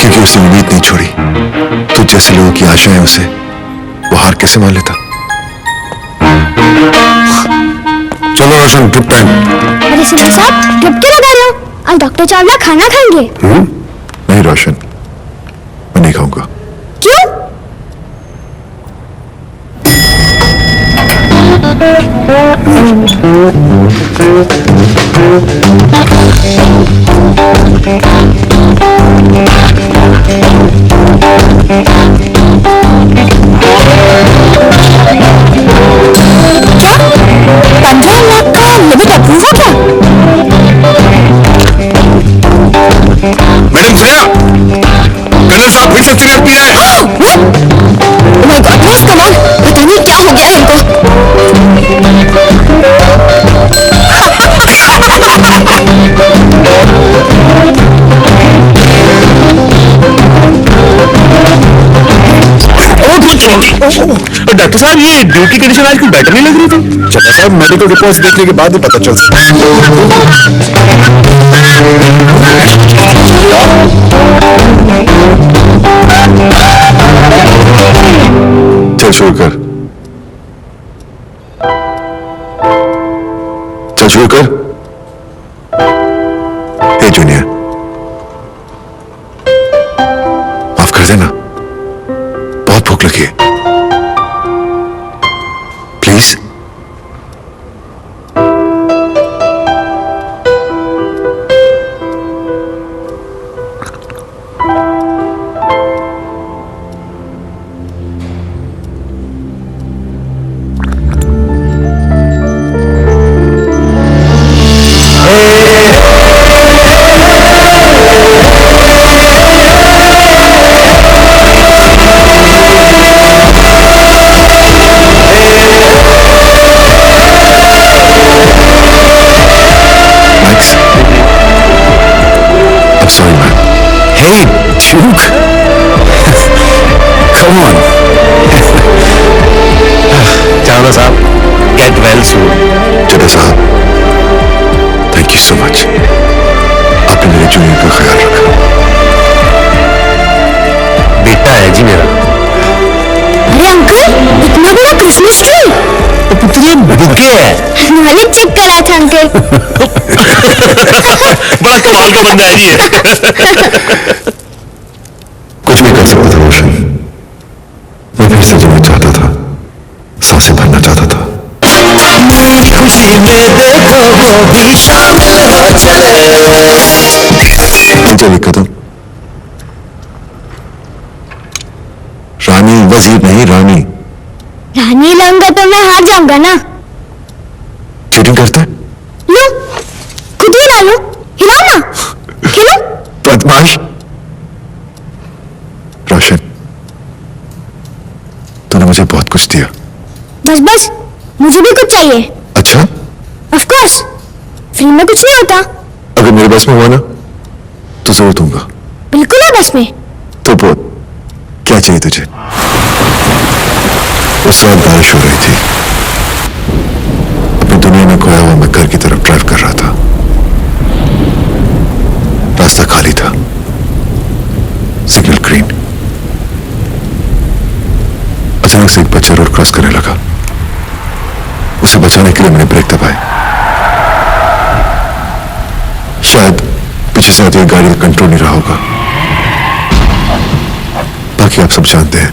क्योंकि उसने उम्मीद नहीं छोड़ी, तो जैसे लोगों की आशाएं उसे वो हार कैसे मान लेता। चलो रोशन, ट्रिप टाइम। अरे सिद्धू साहब, ट्रिप क्यों लगा रहे हो? अब डॉक्टर चावला खाना खाएंगे। नहीं रोशन, मैं नहीं खाऊंगा। क्यों? क्या 15 लाख का लिमिट अप्रूव हो गया? मैडम श्रेया, कलर साहब फिर से सिगरेट पी रहे हैं। Oh my God, boss, come on, पता नहीं क्या हो गया है इनको। डॉक्टर साहब, ये ड्यूटी कंडीशन आज कुछ बेटर नहीं लग रही थी। चला साहब, मेडिकल रिपोर्ट्स देखने के बाद ही पता चल सकता है। चल शुरू कर, चल शुरू कर। ए जूनियर, माफ कर देना, बहुत भूख लगी है, please. Hey, Duke! Come on! Chawla साहब, get well soon. चड्ढा साहब, थैंक यू सो मच। आपने मेरे जूनियर का ख्याल रखा। बेटा है जी मेरा। अरे अंकल, इतना बड़ा क्रिसमस ट्री। तो पुत्र ये बुके है। मालिक चेक करा था अंकल। बड़ा कमाल का बंदा है जी ये। कुछ भी कर सकता था रोशन, मैं फिर से जीना चाहता था, सांसें भरना चाहता था। खुशी में देखो वो भी शामिल हो चले। चल एक कदम। रानी वजीर नहीं, रानी। रानी लाऊंगा तो मैं हार जाऊंगा ना। चीटिंग करता है? लो, खुद ही ला लो, हिलाओ ना, खेलो। बदमाश। रोशन, तूने मुझे बहुत कुछ दिया। बस बस, मुझे भी कुछ चाहिए। अच्छा? ऑफ कोर्स, फ्री में कुछ नहीं होता। अगर मेरे बस में हुआ ना, तो जरूर दूंगा। बिल्कुल है बस में। तो बोल, क्या चाहिए तुझे? उस रात बारिश हो रही थी, अपनी दुनिया में खोया हुआ मैं घर की तरफ ड्राइव कर रहा था। रास्ता खाली था, सिग्नल ग्रीन। अचानक से एक बच्चा रोड क्रॉस करने लगा। उसे बचाने के लिए मैंने ब्रेक दबाए। शायद पीछे से आती हुई गाड़ी का कंट्रोल नहीं रहा होगा। बाकी आप सब जानते हैं।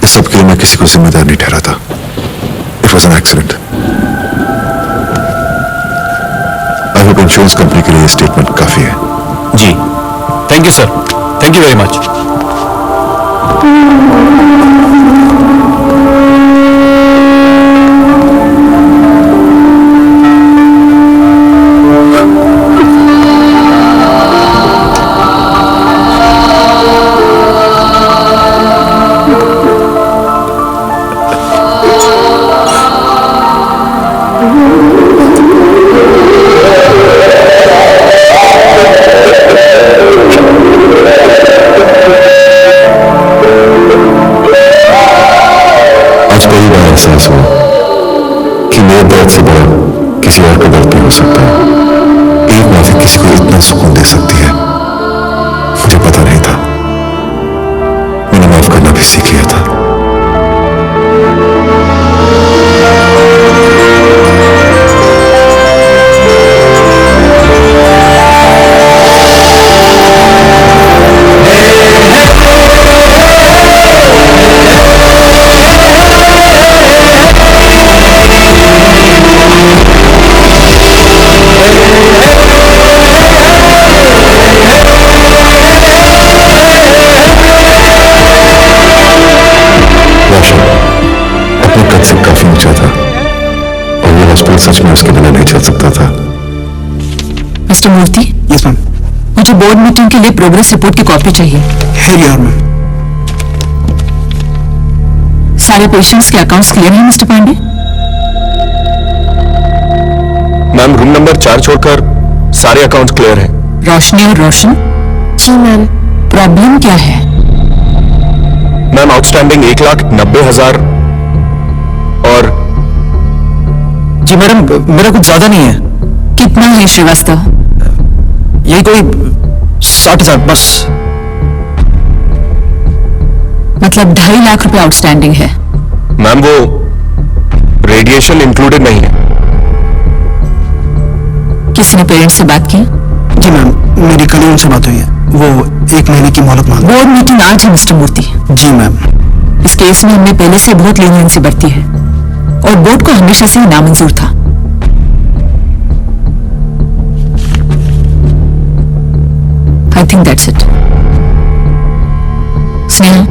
इस सब के लिए मैं किसी को जिम्मेदार नहीं ठहराता। It was an accident. I hope insurance company के लिए स्टेटमेंट काफी है। जी thank you sir, thank you very much. एहसास हो कि मेरे दर्द से बड़ा किसी और का दर्द नहीं हो सकता। एक माफी किसी को इतना सुकून दे सकती है, मुझे पता नहीं था। मैंने माफ करना भी सीख लिया था। सच में उसके बिना नहीं चल सकता था। मिस्टर मूर्ति। Yes ma'am. मुझे बोर्ड मीटिंग के लिए प्रोग्रेस रिपोर्ट की कॉपी चाहिए। है यार मैम। सारे पेशेंट्स के अकाउंट्स क्लियर हैं mister Pandey? Ma'am room number 4 छोड़कर सारे अकाउंट्स क्लियर हैं। रोशनी और रोशन? जी मैम। प्रॉब्लम क्या है? मैम आउटस्टैंडिंग 1,90,000 और जी मैडम मेरा कुछ ज्यादा नहीं है। कितना है श्रीवास्तव? यही कोई 60,000 बस। मतलब 2.5 लाख रुपए आउटस्टैंडिंग है। मैम वो रेडिएशन इंक्लूडेड नहीं है। किसी ने पेरेंट्स से बात की? जी मैम, मेरी कल उनसे बात हुई है। वो 1 महीने की मोहलत मांग। बोर्ड मीटिंग आज है मिस्टर मूर्ति। जी मैम। इस केस में हमने पहले से बहुत लीनियंसी बरती है और बोर्ड को हमेशा से ही नामंजूर था। I think that's it. Sneha,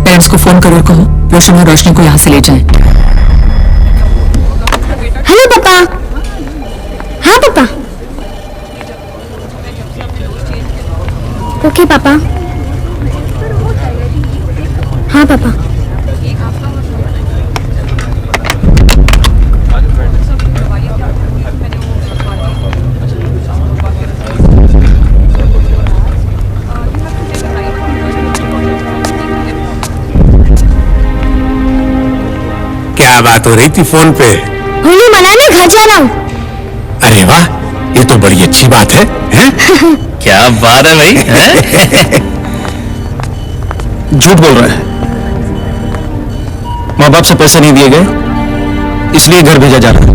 parents को फोन करो और कहो रोशन और रोशनी को यहां से ले जाएं। हेलो पापा। हाँ पापा। ओके पापा। हाँ पापा। क्या बात हो रही थी फोन पे? होली मनाने घर जा रहा हूँ। अरे वाह, ये तो बड़ी अच्छी बात है, हैं? क्या बात है भाई, हैं? झूठ बोल रहा है। माँ बाप से पैसे नहीं दिए गए, इसलिए घर भेजा जा रहा है।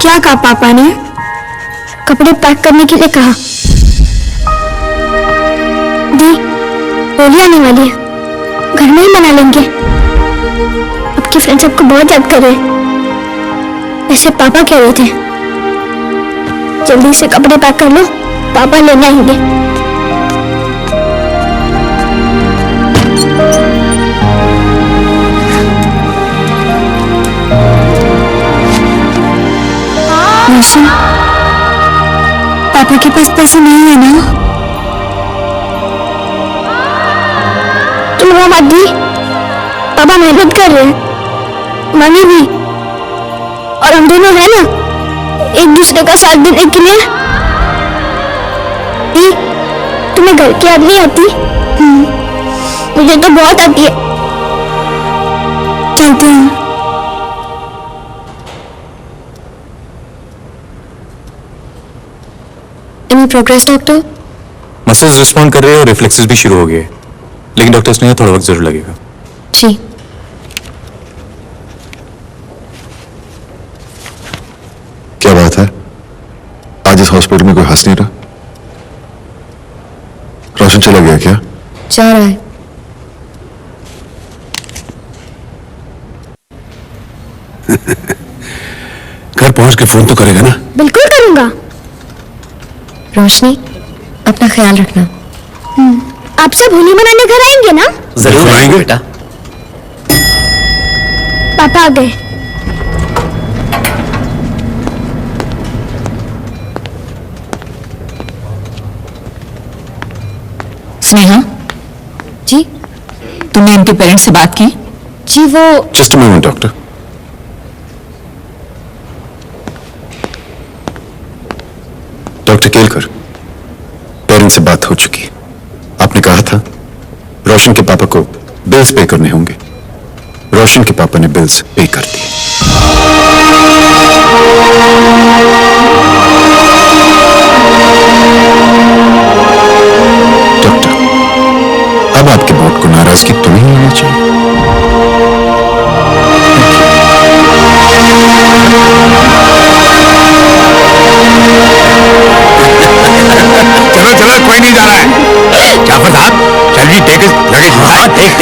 क्या कहा पापा ने? कपड़े पैक करने के लिए कहा। दी, होली आने वाली है, घर में ही मना लेंगे। आपके फ्रेंड्स आपको बहुत याद कर रहे हैं। ऐसे पापा कह रहे थे। जल्दी से कपड़े पैक कर लो, पापा लेने आएंगे। रोशन, पापा के पास पैसे नहीं है ना? तुम रो मत दी, पापा मेहनत कर रहे हैं, मम्मी भी, और हम दोनों हैं ना एक दूसरे का साथ देने के लिए। दी, तुम्हें घर की याद नहीं आती? मुझे तो बहुत आती है। चलते हैं। Any progress, doctor? Muscles respond कर रहे हैं और रिफ्लेक्सेस भी शुरू हो गए, लेकिन डॉक्टर्स ने थोड़ा वक्त जरूर लगेगा। जी। आज इस हॉस्पिटल में कोई हंस नहीं रहा। रोशन चला गया क्या? जा रहा है। घर पहुंच के फोन तो करेगा ना? बिल्कुल करूंगा। रोशनी, अपना ख्याल रखना। आप सब होली मनाने घर आएंगे ना? जरूर आएंगे बेटा। पापा आ गए। स्नेहा जी? तुमने इनके पेरेंट्स से बात की? जी वो just a moment doctor. Doctor Kelkar, parents से बात हो चुकी है। आपने कहा था रोशन के पापा को बिल्स पे करने होंगे। रोशन के पापा ने बिल्स पे कर दिए। डॉक्टर, अब आपके बोर्ड को नाराजगी तो नहीं होनी चाहिए। चलो चलो, कोई नहीं जा रहा है। जाफर साहब, जल्दी टेक लगेज। हाँ, टेक।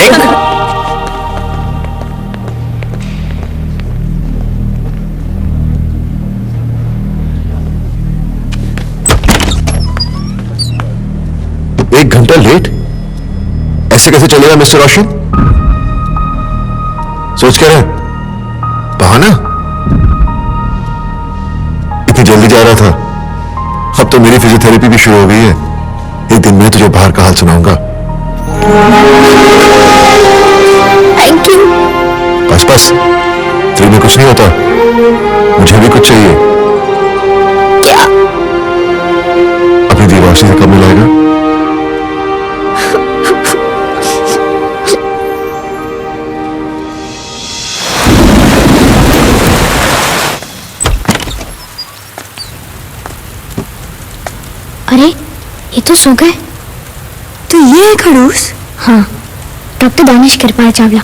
एक घंटा लेट? ऐसे कैसे चलेगा मिस्टर रोशन? सोच क्या रहे? बहाना? इतनी जल्दी जा रहा था। अब तो मेरी फिजियोथेरेपी भी शुरू हो गई है। एक दिन मैं तुझे बाहर का हाल सुनाऊंगा। Thank you. बस फ्री में कुछ नहीं होता। मुझे भी कुछ चाहिए। क्या? अपनी दी रोशनी से कब मिलाएगा? अरे ये तो सो गए। तो ये है खड़ूस? हाँ, डॉक्टर दानिश कृपाल चावला,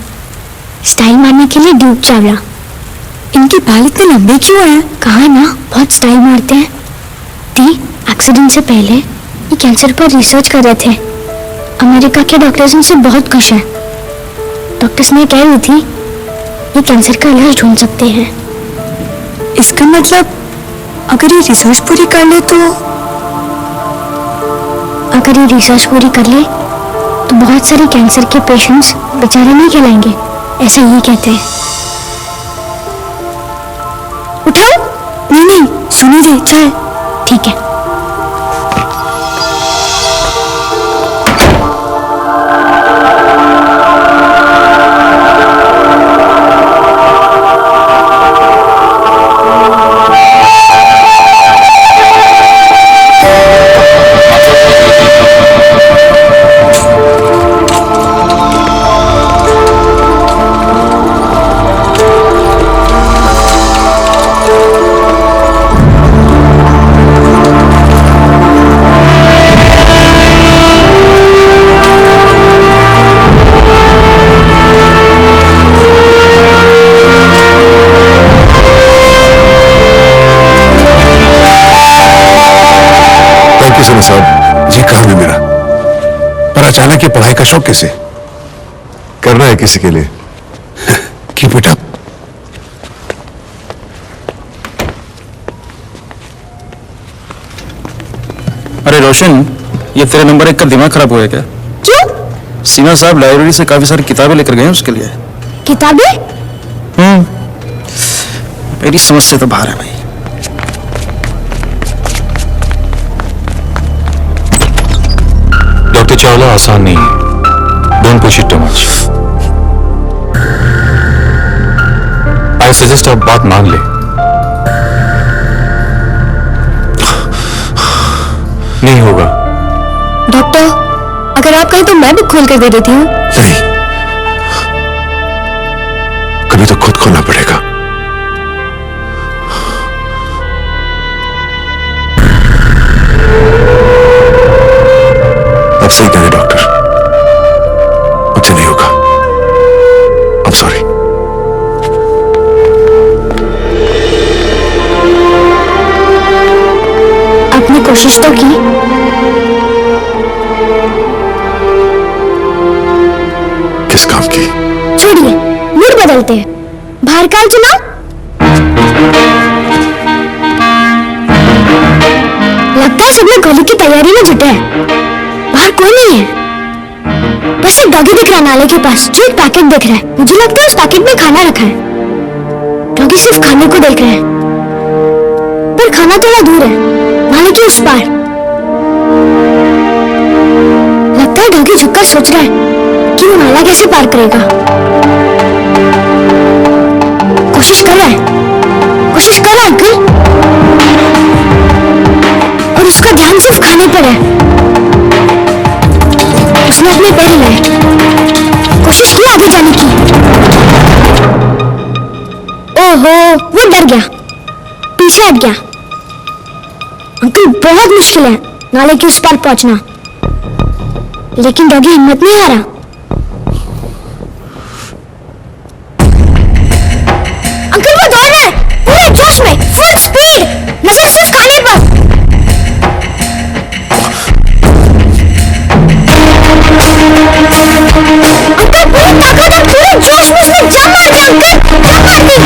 स्टाइल मारने के लिए ड्यूब चावला। इनके बाल इतने लंबे क्यों हैं? कहा ना, बहुत स्टाइल मारते हैं। दी, एक्सीडेंट से पहले ये कैंसर पर रिसर्च कर रहे थे। अमेरिका के डॉक्टर्स इनसे बहुत खुश हैं। डॉक्टर्स ने कह रही थी ये कैंसर का इलाज ढूंढ सकते हैं। इसका मतलब अगर ये रिसर्च पूरी कर ले तो बहुत सारे कैंसर के पेशेंट्स बेचारे नहीं कहलाएंगे, ऐसा ये कहते हैं। उठाओ? नहीं, सुनी दे, चल। ठीक है। साहब जी, काम है मेरा, पर अचानक ये पढ़ाई का शौक कैसे? करना है किसी के लिए। Keep it up. अरे रोशन, ये तेरे नंबर 1 का दिमाग खराब हो गया क्या? क्यों? सीमा साहब लाइब्रेरी से काफी सारी किताबें लेकर गए हैं उसके लिए। किताबें? मेरी समझ से तो बाहर है भाई। डॉक्टर चावला, आसान नहीं है। Don't push it too much. I suggest आप बात मान ले। नहीं होगा। डॉक्टर, अगर आप कहें तो मैं बुक खोल कर दे देती हूँ। नहीं, कभी तो खुद खोलना पड़ेगा। अब सही कह रहे डॉक्टर, मुझसे नहीं होगा। I'm sorry। कोशिश तो की। किस काम की? छोड़िए, मूड बदलते हैं। बाहर का चुनाव। लगता है सब लोग होली की तैयारी में जुटे हैं। बाहर कोई नहीं है, बस एक डॉगी दिख रहा है नाले के पास, जो एक पैकेट देख रहा है। मुझे लगता है उस पैकेट में खाना रखा है। डॉगी सिर्फ खाने को देख रहे हैं, पर खाना थोड़ा दूर है, नाले के उस पार। लगता है डॉगी झुककर सोच रहा है कि वो नाला कैसे पार करेगा। कोशिश कर रहा है अंकल, और उसका ध्यान सिर्फ खाने पर है। उसने अपने पैर हिलाए, कोशिश की आगे जाने की। ओहो, वो डर गया, पीछे हट गया। अंकल बहुत मुश्किल है नाले के उस पार पहुंचना, लेकिन डॉगी हिम्मत नहीं हारा। अंकल वो दौड़ रहा है, पूरे जोश में, फुल स्पीड, नजर सिर्फ खाने पर। अंकल पूरी ताकत और पूरे जोश में उसने जंप मार दी। अंकल जंप मार दी।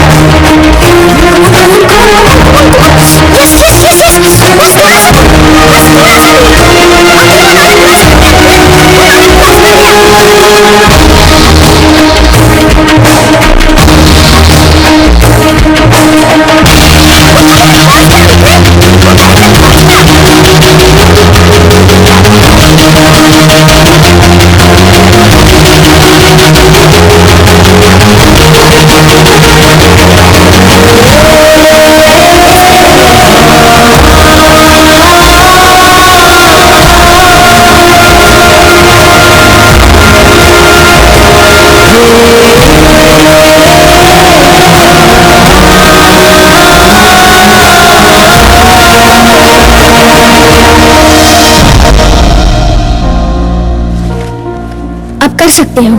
कर सकते हो,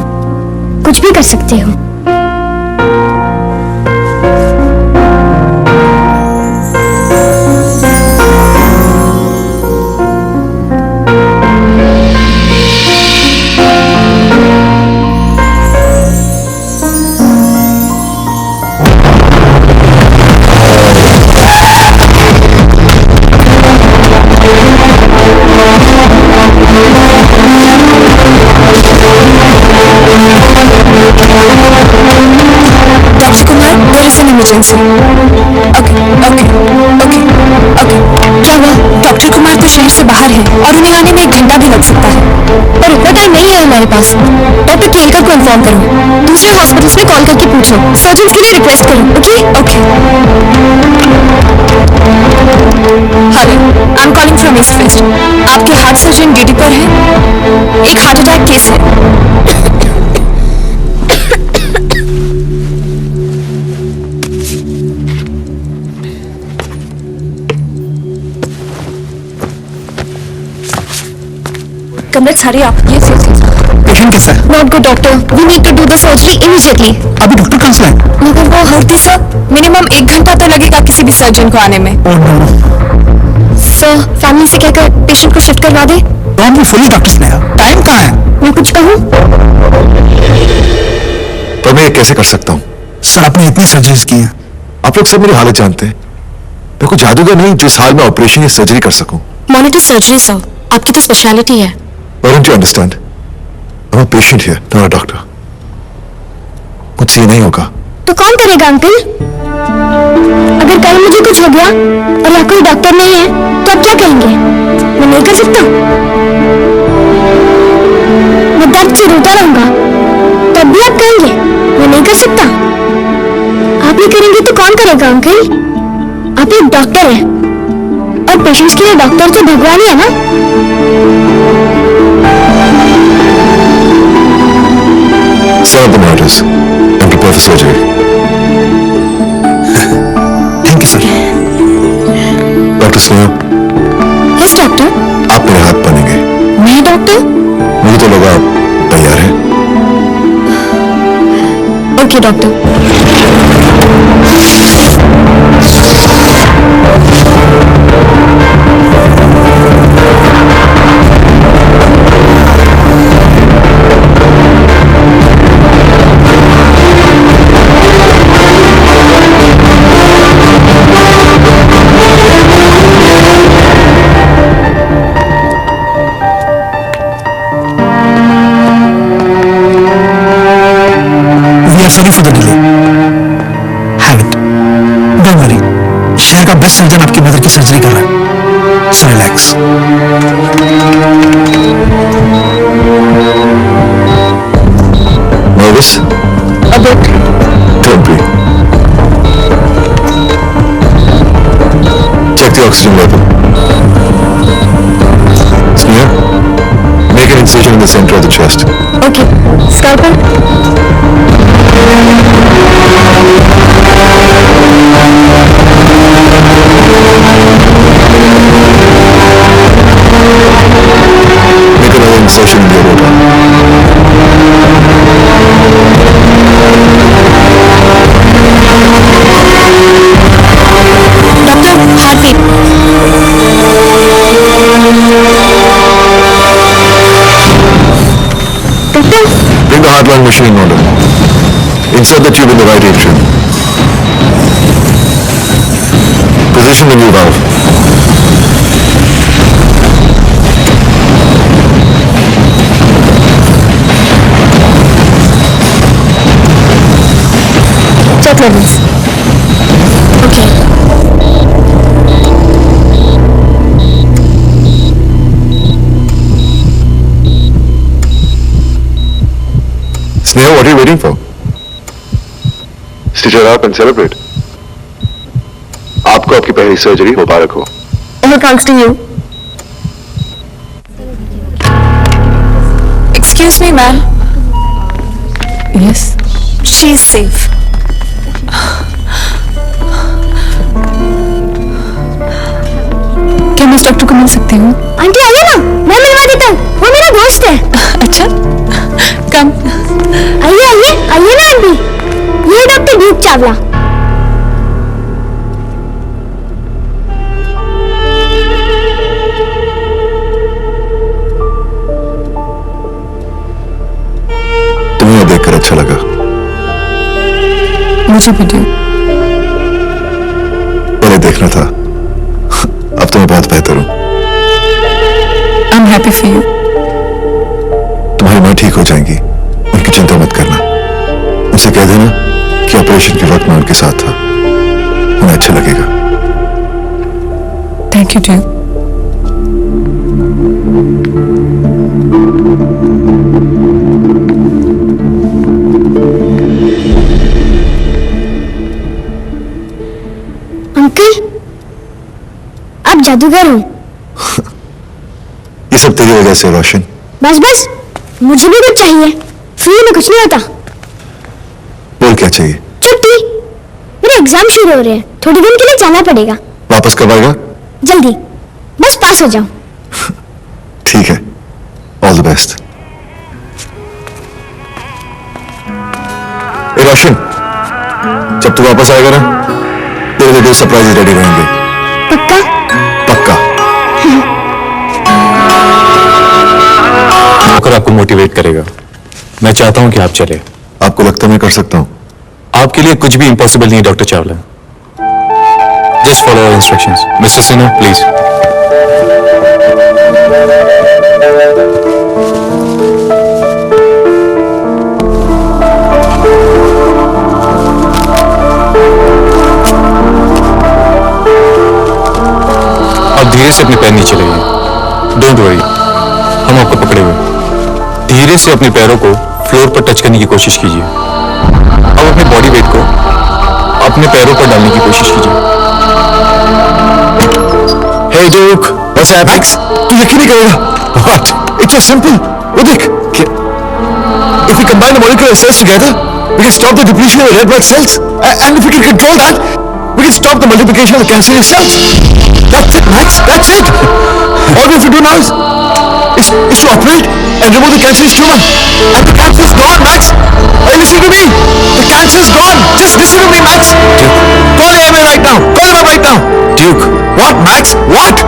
कुछ भी कर सकते हो। Emergency. Okay okay okay okay. क्या हुआ? डॉक्टर कुमार तो शहर से बाहर है और उन्हें आने में 1 घंटा भी लग सकता है, पर इतना टाइम नहीं है हमारे पास। डॉक्टर केलकर को इन्फॉर्म करो, दूसरे हॉस्पिटल्स में कॉल करके पूछो, सर्जन के लिए रिक्वेस्ट करो। Okay okay. Hello, I am calling from east west. आपके हार्ट सर्जन ड्यूटी पर है। एक हार्ट अटैक केस है। Let's hurry up. Yes. Patient कैसा है? Not good, doctor. We need to do the surgery immediately. अभी doctor कहाँ से आए? मगर वो हर दिस मिनिमम 1 घंटा तो लगेगा किसी भी सर्जन को आने में। Oh no. सर, फैमिली से कहकर पेशेंट को शिफ्ट करवा दे। डॉक्टर पुलिस डॉक्टर्स ने टाइम कहाँ है? मैं कुछ कहूँ? पर मैं ये कैसे कर सकता हूँ? सर, आपने इतनी सर्जरीज की हैं। आप लोग सब मेरी हालत जानते हैं। मैं कोई जादूगर नहीं जिस हाल में ऑपरेशन या सर्जरी कर सकूं। मॉनिटर सर्जरी सर, आपकी तो स्पेशलिटी है। Why don't you understand? I'm a patient here, not a doctor. मुझसे ये नहीं होगा। तो कौन करेगा अंकल? अगर कल मुझे कुछ हो गया और यहाँ कोई डॉक्टर नहीं है तो आप क्या कहेंगे? मैं नहीं कर सकता। मैं दर्द से रोता रहूंगा तब भी आप कहेंगे मैं नहीं कर सकता। आप नहीं करेंगे तो कौन करेगा अंकल? आप एक डॉक्टर हैं और पेशेंट्स के लिए डॉक्टर तो भगवान ही है ना। Set up the monitors and prepare for surgery. Thank you, sir. Doctor Sneha, yes doctor. आप मेरे हाथ बनेंगे। मैं डॉक्टर? मुझे तो लगा आप तैयार हैं। Okay doctor. कर रहा है, so relax. Nervous? A bit. Don't be. Check the oxygen level. Sneha, make an incision in the center of the chest. Okay. Scalpel. Make another incision in the aorta. Doctor, heartbeat. Doctor, Bring the heart-lung machine in order. Insert the tube in the right atrium. Position the new valve. check levels. Okay. Sneha, what are you waiting for? Stitch her up and celebrate. आपको आपकी पहली surgery मुबारक हो। All thanks to you. Excuse me, ma'am. Yes. She's safe. क्या मैं इस doctor को मिल सकती हूँ? आंटी आइए ना, मैं मिलवा देता हूँ, वो मेरा दोस्त है। अच्छा, कम। आइए आइए आइए ना आंटी, ये डॉक्टर ड्यूक चावला। तुम्हें देखकर अच्छा लगा। मुझे वीडियो पहले देखना था, अब तो मैं बहुत बेहतर हूँ। I am happy for you. तुम्हारी माँ ठीक हो जाएंगी, उनकी चिंता मत करना। उनसे कह देना कि ऑपरेशन के वक्त मैं उनके साथ था, उन्हें अच्छा लगेगा। Thank you duke. अंकल, आप जादूगर हो। ये सब तेरी वजह से रोशन। बस बस, मुझे भी कुछ चाहिए, फ्री में कुछ नहीं होता। बोल क्या चाहिए? छुट्टी, मेरे एग्जाम शुरू हो रहे हैं, थोड़ी दिन के लिए जाना पड़ेगा। वापस कब आएगा? जल्दी, बस पास हो जाओ। ठीक है, ऑल द बेस्ट। ए रोशन, जब तू वापस आएगा ना, तेरे लिए दो सरप्राइज रेडी रहेंगे। पक्का? पक्का। होकर आपको मोटिवेट करेगा। मैं चाहता हूं कि आप चले। आपको लगता है मैं कर सकता हूं? आपके लिए कुछ भी इम्पॉसिबल नहीं है doctor Chawla. Just follow our instructions. Mister Sinha, please. आप धीरे से अपने पैर नीचे लाइए। डोंट वरी, हम आपको पकड़े हुए। धीरे से अपने पैरों को फ्लोर पर टच करने की कोशिश कीजिए। अब अपने बॉडी वेट को अपने पैरों पर डालने की कोशिश कीजिए। हे ड्यूक, व्हाट्स हैपनिंग? तू यकीन नहीं करेगा। व्हाट? It's so simple. वो देख, if we combine the molecular cells together, we can stop the depletion of the red blood cells, and if we can control that, we can stop the multiplication of the cancerous cells. That's it, Max. That's it. All we have to do now is to operate and remove the cancerous tumor, and the cancer is gone, Max. Hey, listen to me. The cancer is gone. Just listen to me, Max. Duke, call AMA right now. Call him up right now. Duke, what, Max? What?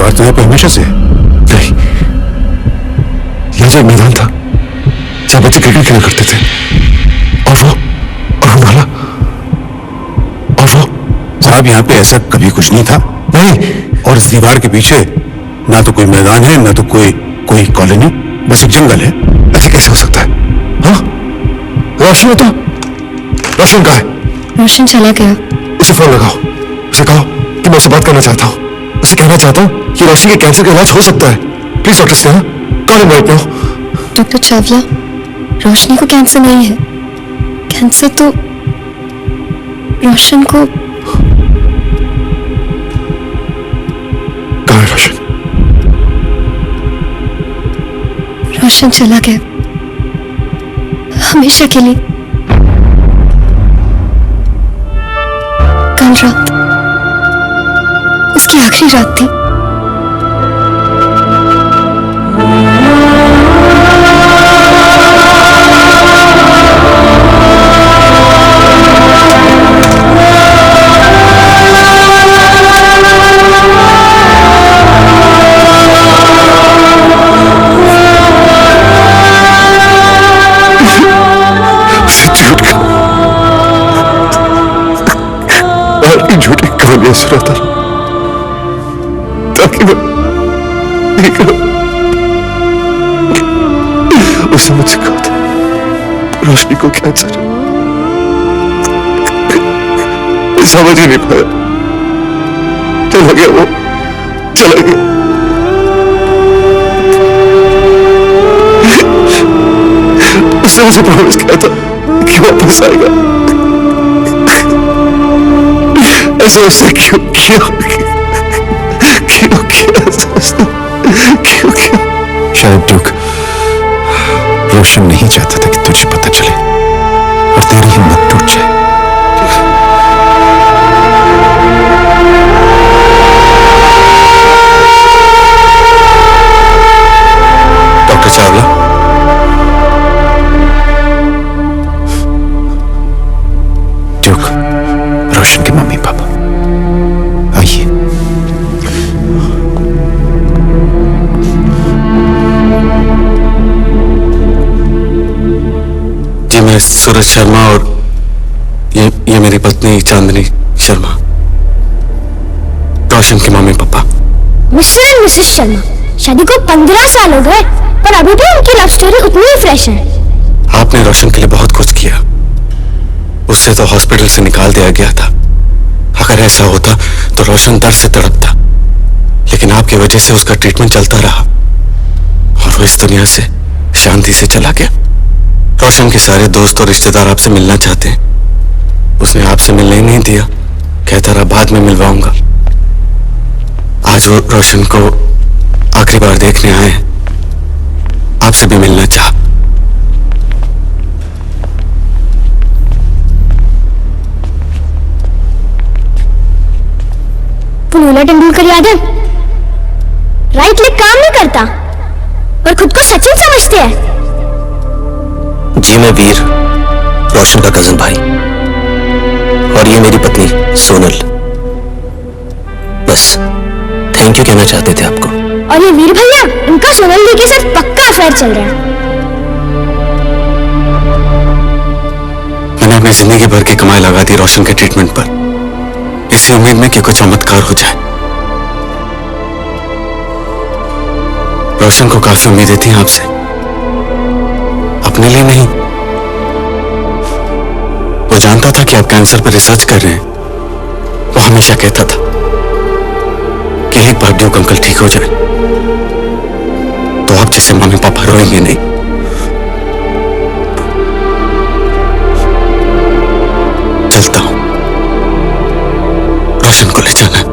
परिवार तो यहाँ पे हमेशा से है। नहीं, यह जो मैदान था जहाँ बच्चे क्रिकेट खेला करते थे, और वो नाला, और वो साहब यहाँ पे ऐसा कभी कुछ नहीं था। नहीं, और इस दीवार के पीछे ना तो कोई मैदान है ना तो कोई कॉलोनी, बस एक जंगल है। ऐसे कैसे हो सकता है? हाँ, रोशन तो रोशन कहाँ है? रोशन चला गया। उसे फोन लगाओ, उसे कहो कि मैं उससे बात करना चाहता हूँ। उसे कहना चाहता हूँ कि रोशन के कैंसर का इलाज हो सकता है। प्लीज डॉक्टर से call him right now. Doctor Chawla, Roshni को कैंसर नहीं है। कैंसर तो रोशन को। कहाँ है रोशन? रोशन चला गया हमेशा के लिए। कल रात उसकी आखिरी रात थी। झूठी कहानियां सुनाता ताकि मैं उसे मुझसे कहा था रोशनी को कैंसर। समझ ही नहीं पाया, चला गया, वो चला गया। उसने मुझे प्रॉमिस किया था कि वापस आएगा। ऐसा उसने क्यों किया? क्यों किया? शायद ड्यूक रोशन नहीं चाहता था कि तुझे पता चले और तेरी हिम्मत टूट जाए। डॉक्टर चावला, ड्यूक रोशन के मम्मी पापा आइए। जी मैं सूरज शर्मा और ये मेरी पत्नी चांदनी शर्मा, रोशन के mummy papa. Mister and Mrs Sharma, शादी को 15 साल हो गए पर अभी भी उनकी लव स्टोरी उतनी ही फ्रेश है। आपने रोशन के लिए बहुत कुछ किया, उससे तो हॉस्पिटल से निकाल दिया गया था। अगर ऐसा होता तो रोशन दर्द से तड़पता, लेकिन आपकी वजह से उसका ट्रीटमेंट चलता रहा और वो इस दुनिया से शांति से चला गया। रोशन के सारे दोस्त और रिश्तेदार आपसे मिलना चाहते हैं, उसने आपसे मिलने ही नहीं दिया, कहता रहा बाद में मिलवाऊंगा। आज वो रोशन को आखिरी बार देखने आए हैं, आपसे भी मिलना चाहा। पुनूला तेंदुलकर याद है? राइट लेग काम नहीं करता और खुद को सचिन समझते हैं। जी मैं वीर, रोशन का कजन भाई, और ये मेरी पत्नी सोनल। बस थैंक यू कहना चाहते थे आपको। और ये वीर भैया, उनका सोनल दी के साथ पक्का अफेयर चल रहा है। मैंने अपनी जिंदगी भर की कमाई लगा दी रोशन के ट्रीटमेंट पर, इसी उम्मीद में कि कुछ चमत्कार हो जाए। रोशन को काफी उम्मीदें थी आपसे, अपने लिए नहीं। वो जानता था कि आप कैंसर पर रिसर्च कर रहे हैं। वो हमेशा कहता था कि एक बार ड्यूक अंकल ठीक हो जाए तो आप जैसे मम्मी पापा रोएंगे नहीं। चलता हूं, रोशन को ले जाना है।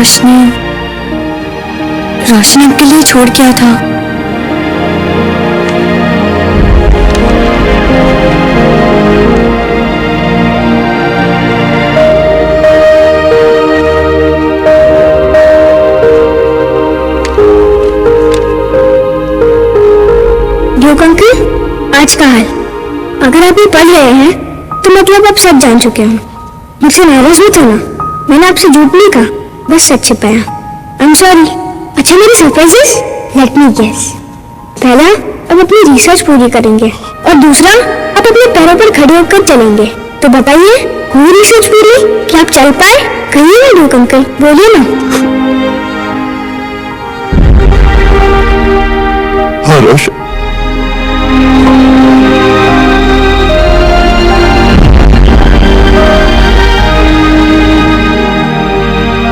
रोशनी आपके लिए छोड़ गया था। ड्यूक अंकल, आज का हाल। अगर आप ये पढ़ रहे हैं तो मतलब आप सब जान चुके हो। मुझसे नाराज मत होना, मैंने आपसे झूठ नहीं कहा, बस सच छिपाया। आई एम सॉरी। अच्छा, मेरी सरप्राइजेस? Let me guess. पहला, अब अपनी रिसर्च पूरी करेंगे और दूसरा, आप अपने पैरों पर खड़े होकर चलेंगे। तो बताइए, हुई रिसर्च पूरी? क्या आप चल पाए? कहिए ना ड्यूक अंकल, बोलिए ना। हाँ रोशन,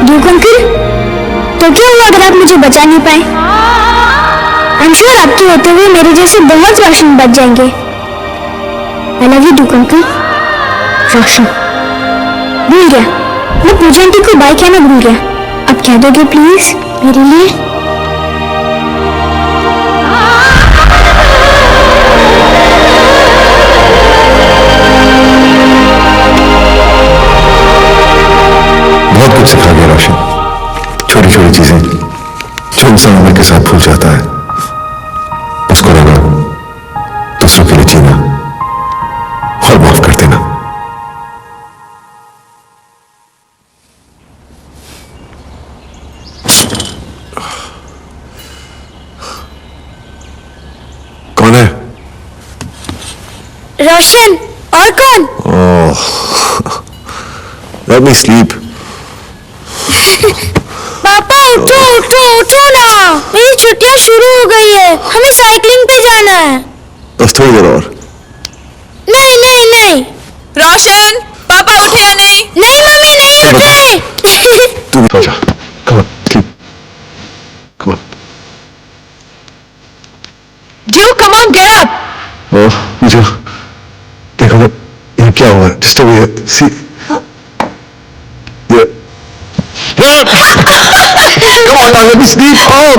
ड्यूक अंकल, तो क्या हुआ अगर आप मुझे बचा नहीं पाए? आई एम श्योर आपके होते हुए मेरे जैसे बहुत रोशन बच जाएंगे। I love you duke uncle. Roshan भूल गया, मैं पूजा आंटी को बाय कहना भूल गया। अब कह दोगे प्लीज मेरे लिए? बहुत कुछ सिखा गया रोशन। छोटी छोटी चीजें जो इंसान उम्र के साथ भूल जाता है, उसको लगा दूसरों के लिए जीना और माफ कर देना। कौन है? रोशन। और कौन? ओह, let me sleep. पापा उठो उठो उठो ना, मेरी छुट्टियां शुरू हो गई है, हमें साइकिलिंग पे जाना है। बस थोड़ी देर और। नहीं नहीं नहीं। रोशन, पापा उठे या नहीं? नहीं मम्मी, नहीं उठे। तू भी सो जा। Come on, sleep. Come on. Duke, come on, get up. ओह, मुझे देखो ना, ये क्या हुआ? Just over here. See. Yeah. Come on, now let me sleep. Oh.